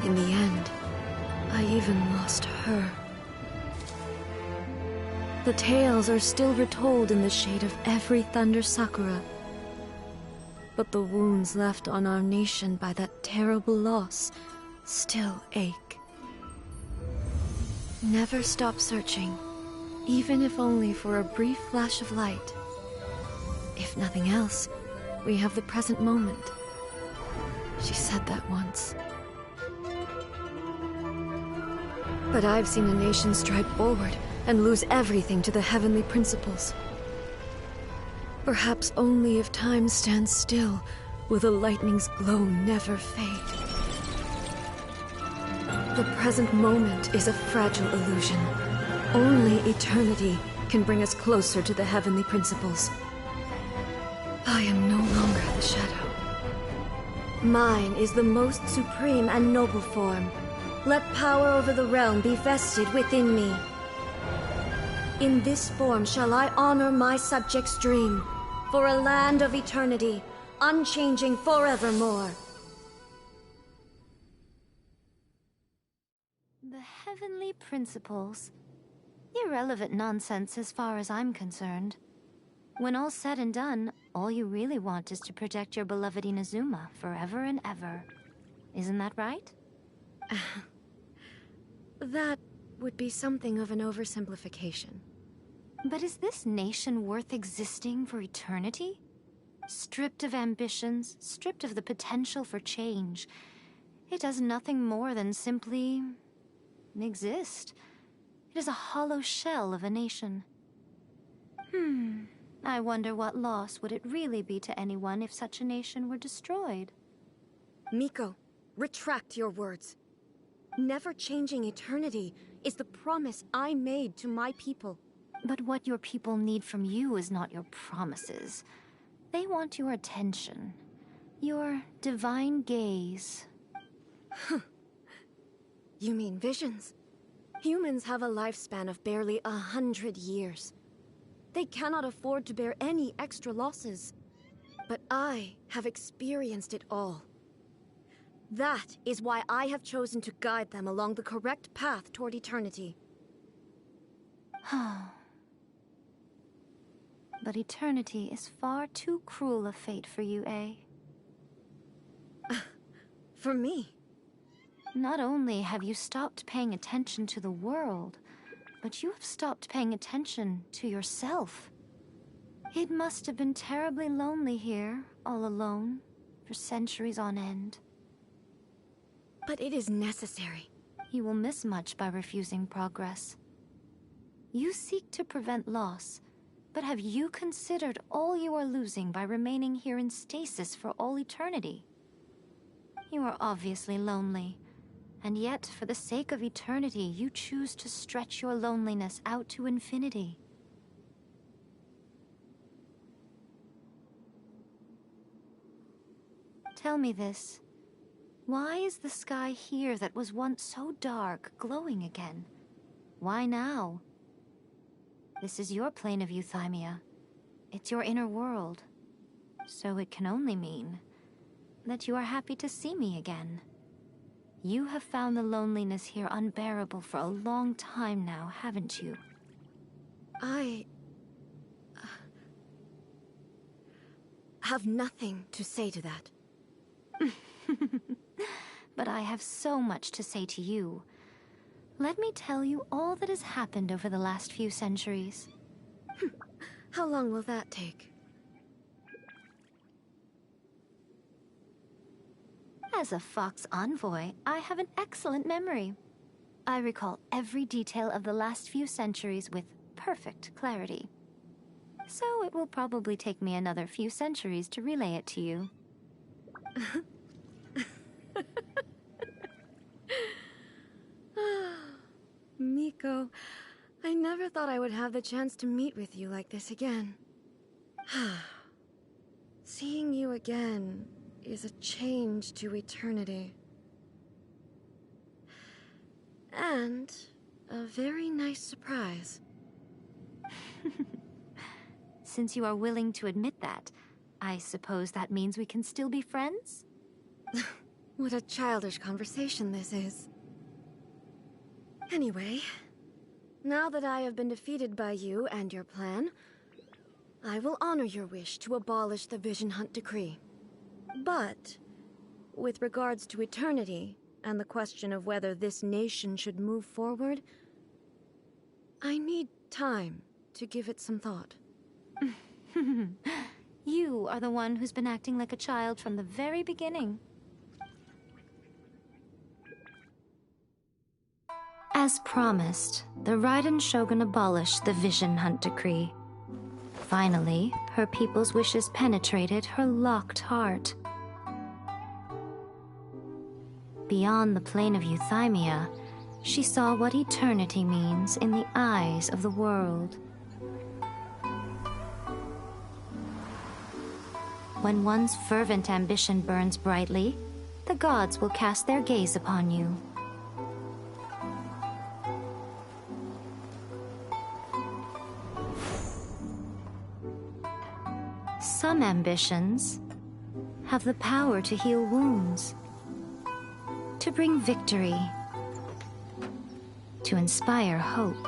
In the end, I even lost her. The tales are still retold in the shade of every Thunder Sakura. But the wounds left on our nation by that terrible loss still ache. Never stop searching, even if only for a brief flash of light. If nothing else, we have the present moment. She said that once. But I've seen a nation stride forward and lose everything to the heavenly principles. Perhaps only if time stands still will the lightning's glow never fade. The present moment is a fragile illusion. Only eternity can bring us closer to the heavenly principles. I am no longer the shadow. Mine is the most supreme and noble form. Let power over the realm be vested within me. In this form shall I honor my subjects' dream, for a land of eternity, unchanging forevermore. The heavenly principles. Irrelevant nonsense as far as I'm concerned. When all's said and done, all you really want is to protect your beloved Inazuma forever and ever. Isn't that right? That would be something of an oversimplification. But is this nation worth existing for eternity? Stripped of ambitions, stripped of the potential for change, it does nothing more than simply exist. It is a hollow shell of a nation. I wonder what loss would it really be to anyone if such a nation were destroyed? Miko, retract your words. Never changing eternity is the promise I made to my people. But what your people need from you is not your promises. They want your attention. Your divine gaze. You mean visions? Humans have a lifespan of barely 100 years. They cannot afford to bear any extra losses. But I have experienced it all. That is why I have chosen to guide them along the correct path toward eternity. But eternity is far too cruel a fate for you, eh? For me? Not only have you stopped paying attention to the world, but you have stopped paying attention to yourself. It must have been terribly lonely here, all alone, for centuries on end. But it is necessary. You will miss much by refusing progress. You seek to prevent loss, but have you considered all you are losing by remaining here in stasis for all eternity? You are obviously lonely, and yet, for the sake of eternity, you choose to stretch your loneliness out to infinity. Tell me this. Why is the sky here that was once so dark glowing again? Why now? This is your plane of euthymia. It's your inner world. So it can only mean that you are happy to see me again. You have found the loneliness here unbearable for a long time now, haven't you? I have nothing to say to that. But I have so much to say to you. Let me tell you all that has happened over the last few centuries. How long will that take? As a Fox envoy, I have an excellent memory. I recall every detail of the last few centuries with perfect clarity. So it will probably take me another few centuries to relay it to you. Miko, I never thought I would have the chance to meet with you like this again. Seeing you again is a change to eternity. And a very nice surprise. Since you are willing to admit that, I suppose that means we can still be friends? What a childish conversation this is. Anyway, now that I have been defeated by you and your plan, I will honor your wish to abolish the Vision Hunt Decree. But, with regards to eternity, and the question of whether this nation should move forward, I need time to give it some thought. You are the one who's been acting like a child from the very beginning. As promised, the Raiden Shogun abolished the Vision Hunt Decree. Finally, her people's wishes penetrated her locked heart. Beyond the plane of euthymia, she saw what eternity means in the eyes of the world. When one's fervent ambition burns brightly, the gods will cast their gaze upon you. Some ambitions have the power to heal wounds, to bring victory, to inspire hope.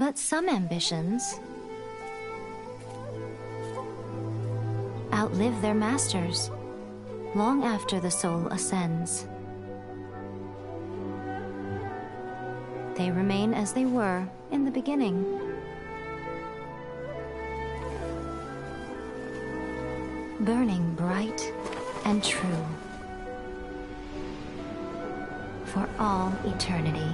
But some ambitions outlive their masters long after the soul ascends. They remain as they were in the beginning. Burning bright and true for all eternity.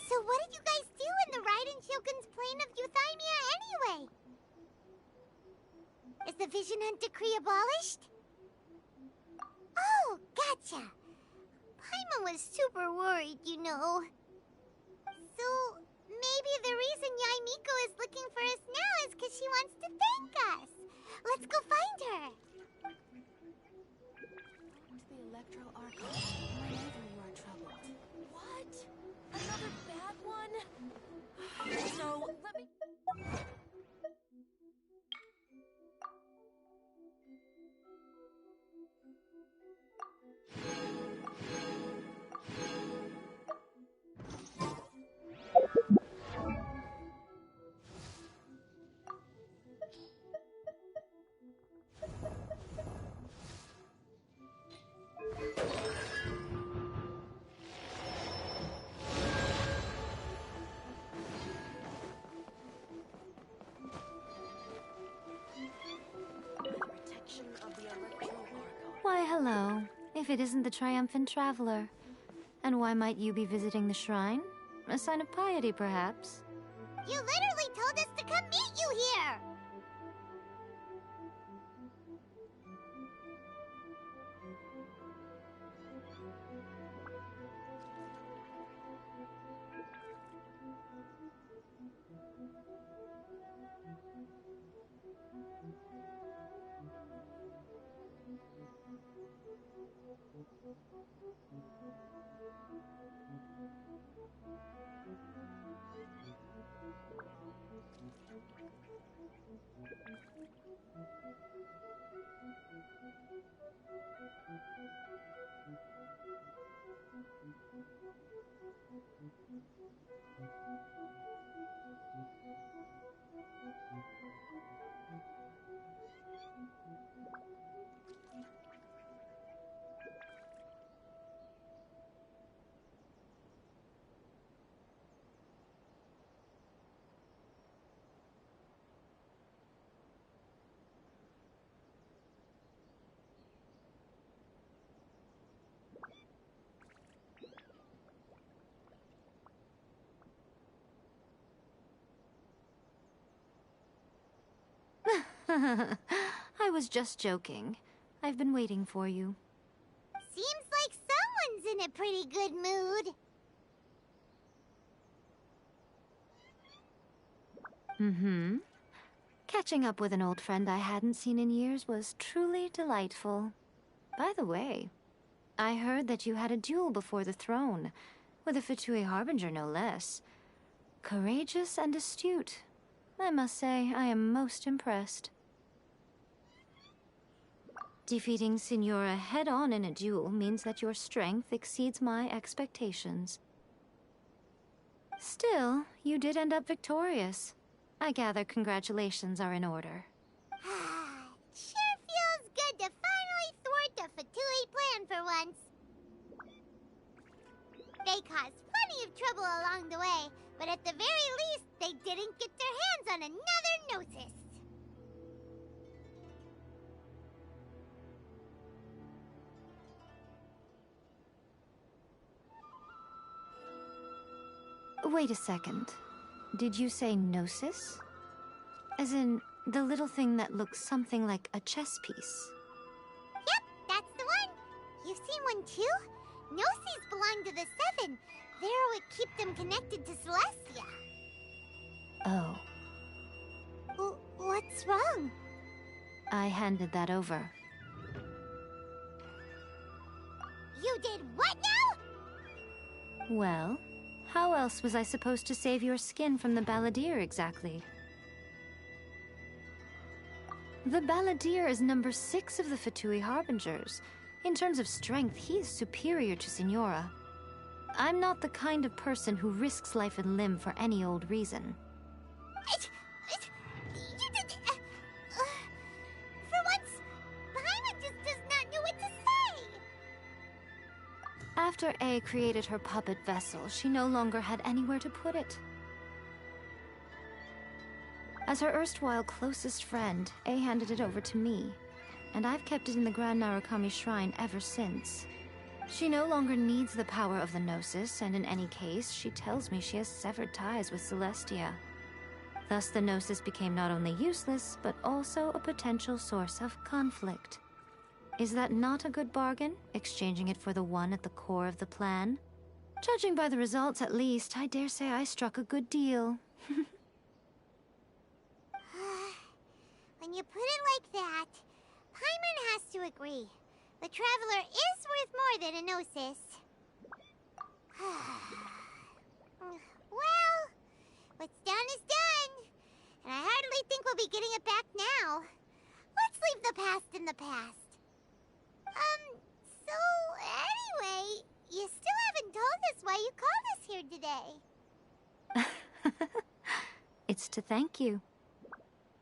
So what did you guys do in the Raiden Shogun's plane of Euthymia anyway? Is the Vision Hunt decree abolished? Oh, gotcha. Paimon was super worried, you know. So, maybe the reason Yae Miko is looking for us now is because she wants to thank us. Let's go find her. To the Electro Archon whenever you are troubled. What? Another bad one? No, let me... Why, hello. If it isn't the triumphant traveler. And why might you be visiting the shrine? A sign of piety, perhaps? You literally told us to come meet you here! I was just joking. I've been waiting for you. Seems like someone's in a pretty good mood. Mm-hmm. Catching up with an old friend I hadn't seen in years was truly delightful. By the way, I heard that you had a duel before the throne, with a Fatui Harbinger no less. Courageous and astute. I must say, I am most impressed. Defeating Signora head-on in a duel means that your strength exceeds my expectations. Still, you did end up victorious. I gather congratulations are in order. Sure feels good to finally thwart the Fatui plan for once. They caused plenty of trouble along the way, but at the very least, they didn't get their hands on another Gnosis. Wait a second. Did you say Gnosis? As in, the little thing that looks something like a chess piece? Yep, that's the one. You've seen one too? Gnosis belong to the Seven. They're what keep them connected to Celestia. Oh. What's wrong? I handed that over. You did what now? Well, how else was I supposed to save your skin from the Balladeer exactly? The Balladeer is number 6 of the Fatui Harbingers. In terms of strength, he is superior to Signora. I'm not the kind of person who risks life and limb for any old reason. For once, Paimon just does not know what to say. After A created her puppet vessel, she no longer had anywhere to put it. As her erstwhile closest friend, A handed it over to me, and I've kept it in the Grand Narukami Shrine ever since. She no longer needs the power of the Gnosis, and in any case, she tells me she has severed ties with Celestia. Thus, the Gnosis became not only useless, but also a potential source of conflict. Is that not a good bargain, exchanging it for the one at the core of the plan? Judging by the results, at least, I dare say I struck a good deal. When you put it like that, Paimon has to agree. The Traveler is worth more than a Gnosis. Well, what's done is done. And I hardly think we'll be getting it back now. Let's leave the past in the past. So anyway, you still haven't told us why you called us here today. It's to thank you.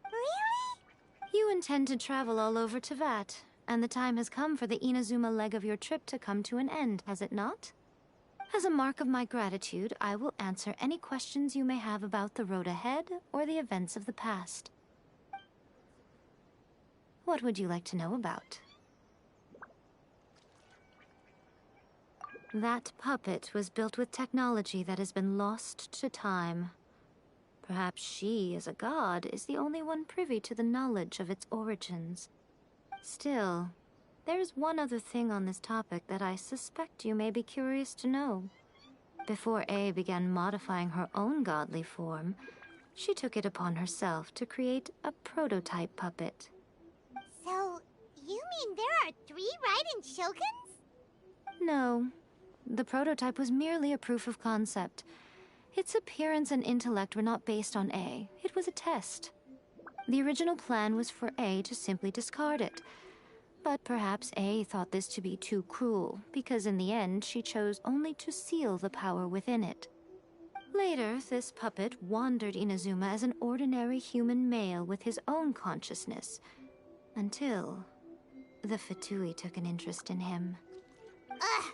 Really? You intend to travel all over Teyvat, and the time has come for the Inazuma leg of your trip to come to an end, has it not? As a mark of my gratitude, I will answer any questions you may have about the road ahead or the events of the past. What would you like to know about? That puppet was built with technology that has been lost to time. Perhaps she, as a god, is the only one privy to the knowledge of its origins. Still, there is one other thing on this topic that I suspect you may be curious to know. Before A began modifying her own godly form, she took it upon herself to create a prototype puppet. So, you mean there are 3 Raiden Shoguns? No. The prototype was merely a proof of concept. Its appearance and intellect were not based on A. It was a test. The original plan was for A to simply discard it. But perhaps A thought this to be too cruel, because in the end she chose only to seal the power within it. Later, this puppet wandered Inazuma as an ordinary human male with his own consciousness, until the Fatui took an interest in him. Ugh!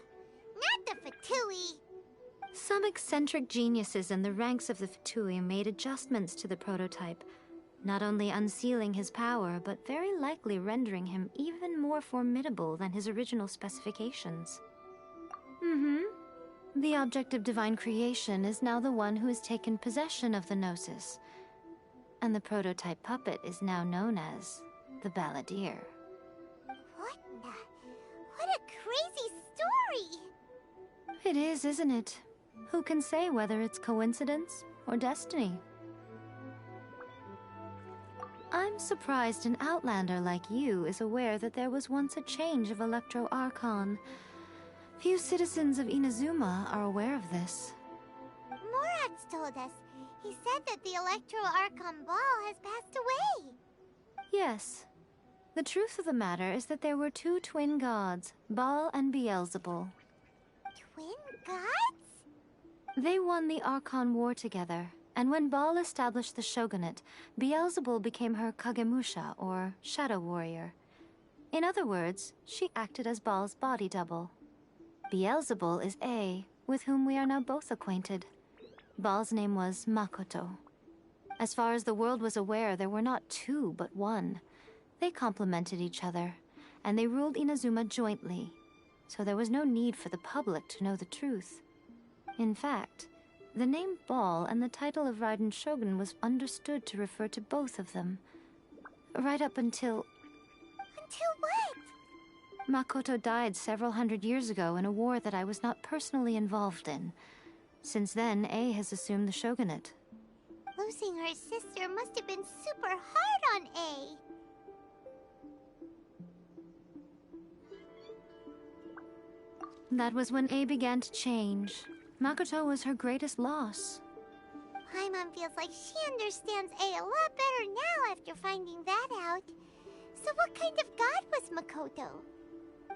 Not the Fatui! Some eccentric geniuses in the ranks of the Fatui made adjustments to the prototype, not only unsealing his power, but very likely rendering him even more formidable than his original specifications. The object of divine creation is now the one who has taken possession of the Gnosis, and the prototype puppet is now known as the Balladeer. What a crazy story! It is, isn't it? Who can say whether it's coincidence or destiny? I'm surprised an outlander like you is aware that there was once a change of Electro Archon. Few citizens of Inazuma are aware of this. Morat's told us. He said that the Electro Archon Ball has passed away. Yes. The truth of the matter is that there were 2 twin gods, Baal and Beelzebul. Twin gods? They won the Archon War together, and when Baal established the shogunate, Beelzebul became her Kagemusha, or shadow warrior. In other words, she acted as Baal's body double. Beelzebul is A, with whom we are now both acquainted. Baal's name was Makoto. As far as the world was aware, there were not 2, but 1. They complemented each other, and they ruled Inazuma jointly, so there was no need for the public to know the truth. In fact, the name Baal and the title of Raiden Shogun was understood to refer to both of them. Right up until... Until what? Makoto died several hundred years ago in a war that I was not personally involved in. Since then, A has assumed the shogunate. Losing her sister must have been super hard on A. That was when A began to change. Makoto was her greatest loss. Paimon feels like she understands A a lot better now after finding that out. So what kind of god was Makoto?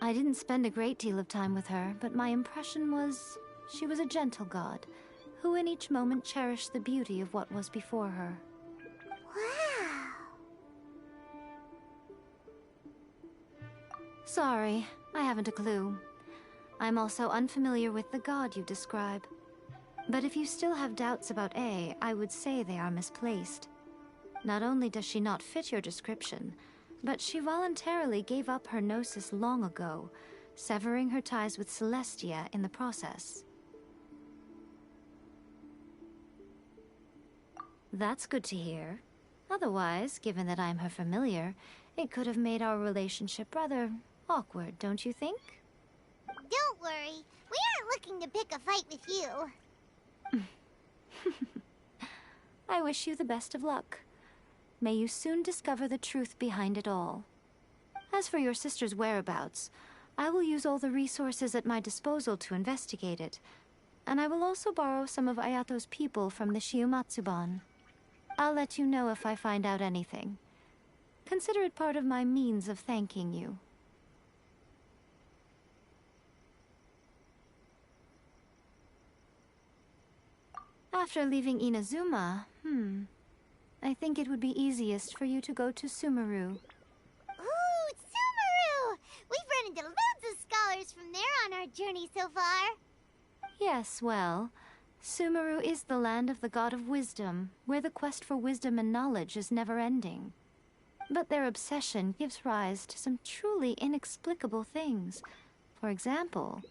I didn't spend a great deal of time with her, but my impression was she was a gentle god, who in each moment cherished the beauty of what was before her. Wow. Sorry, I haven't a clue. I'm also unfamiliar with the god you describe. But if you still have doubts about A, I would say they are misplaced. Not only does she not fit your description, but she voluntarily gave up her gnosis long ago, severing her ties with Celestia in the process. That's good to hear. Otherwise, given that I'm her familiar, it could have made our relationship rather awkward, don't you think? Don't worry. We aren't looking to pick a fight with you. I wish you the best of luck. May you soon discover the truth behind it all. As for your sister's whereabouts, I will use all the resources at my disposal to investigate it, and I will also borrow some of Ayato's people from the Shiumatsuban. I'll let you know if I find out anything. Consider it part of my means of thanking you. After leaving Inazuma, I think it would be easiest for you to go to Sumeru. Ooh, Sumeru! We've run into loads of scholars from there on our journey so far. Yes, well, Sumeru is the land of the god of wisdom, where the quest for wisdom and knowledge is never-ending. But their obsession gives rise to some truly inexplicable things. For example,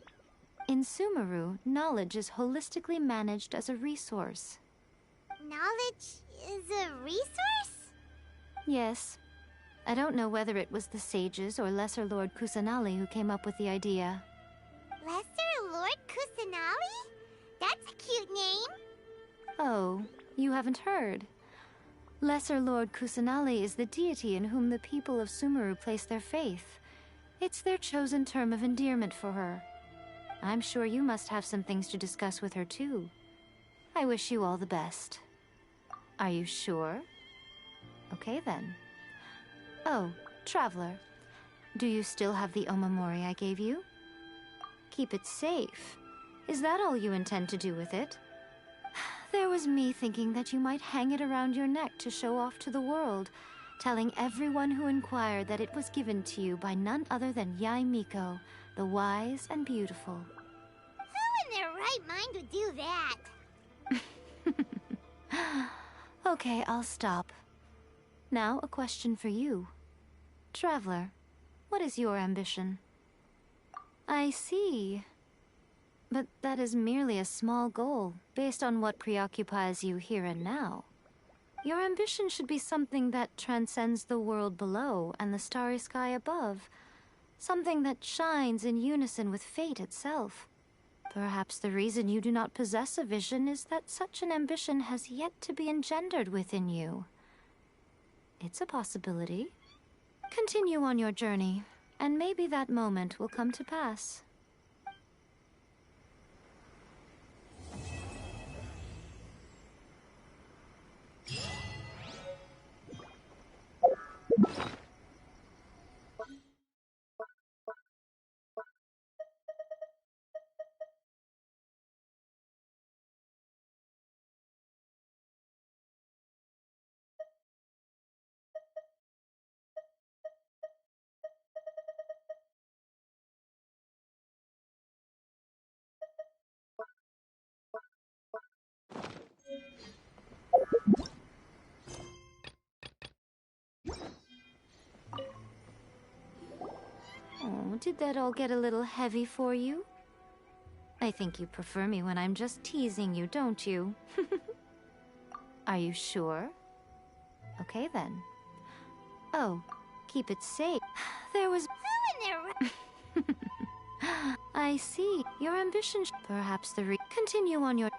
in Sumeru, knowledge is holistically managed as a resource. Knowledge is a resource? Yes. I don't know whether it was the sages or Lesser Lord Kusanali who came up with the idea. Lesser Lord Kusanali? That's a cute name. Oh, you haven't heard. Lesser Lord Kusanali is the deity in whom the people of Sumeru place their faith. It's their chosen term of endearment for her. I'm sure you must have some things to discuss with her too. I wish you all the best. Are you sure? Okay then. Oh, Traveler. Do you still have the omamori I gave you? Keep it safe. Is that all you intend to do with it? There was me thinking that you might hang it around your neck to show off to the world, telling everyone who inquired that it was given to you by none other than Yae Miko, the wise and beautiful. Who in their right mind would do that? Okay, I'll stop. Now, a question for you. Traveler, what is your ambition? I see. But that is merely a small goal, based on what preoccupies you here and now. Your ambition should be something that transcends the world below and the starry sky above. Something that shines in unison with fate itself. Perhaps the reason you do not possess a vision is that such an ambition has yet to be engendered within you. It's a possibility. Continue on your journey, and maybe that moment will come to pass. Oh, did that all get a little heavy for you? I think you prefer me when I'm just teasing you, don't you? Are you sure? Okay then. Oh, keep it safe. There was... Who in their I see. Your ambition. Perhaps continue on your.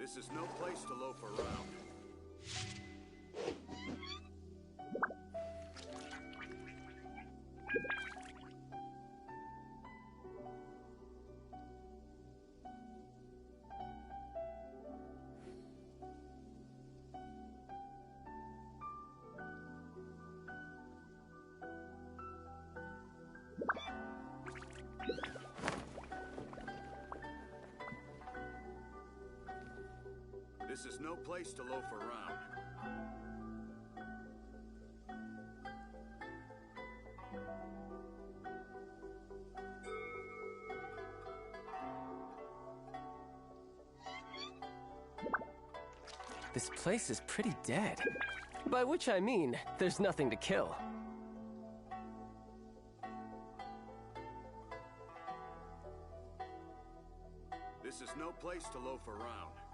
This is no place to loaf around. This is no place to loaf around. This place is pretty dead. By which I mean, there's nothing to kill. This is no place to loaf around.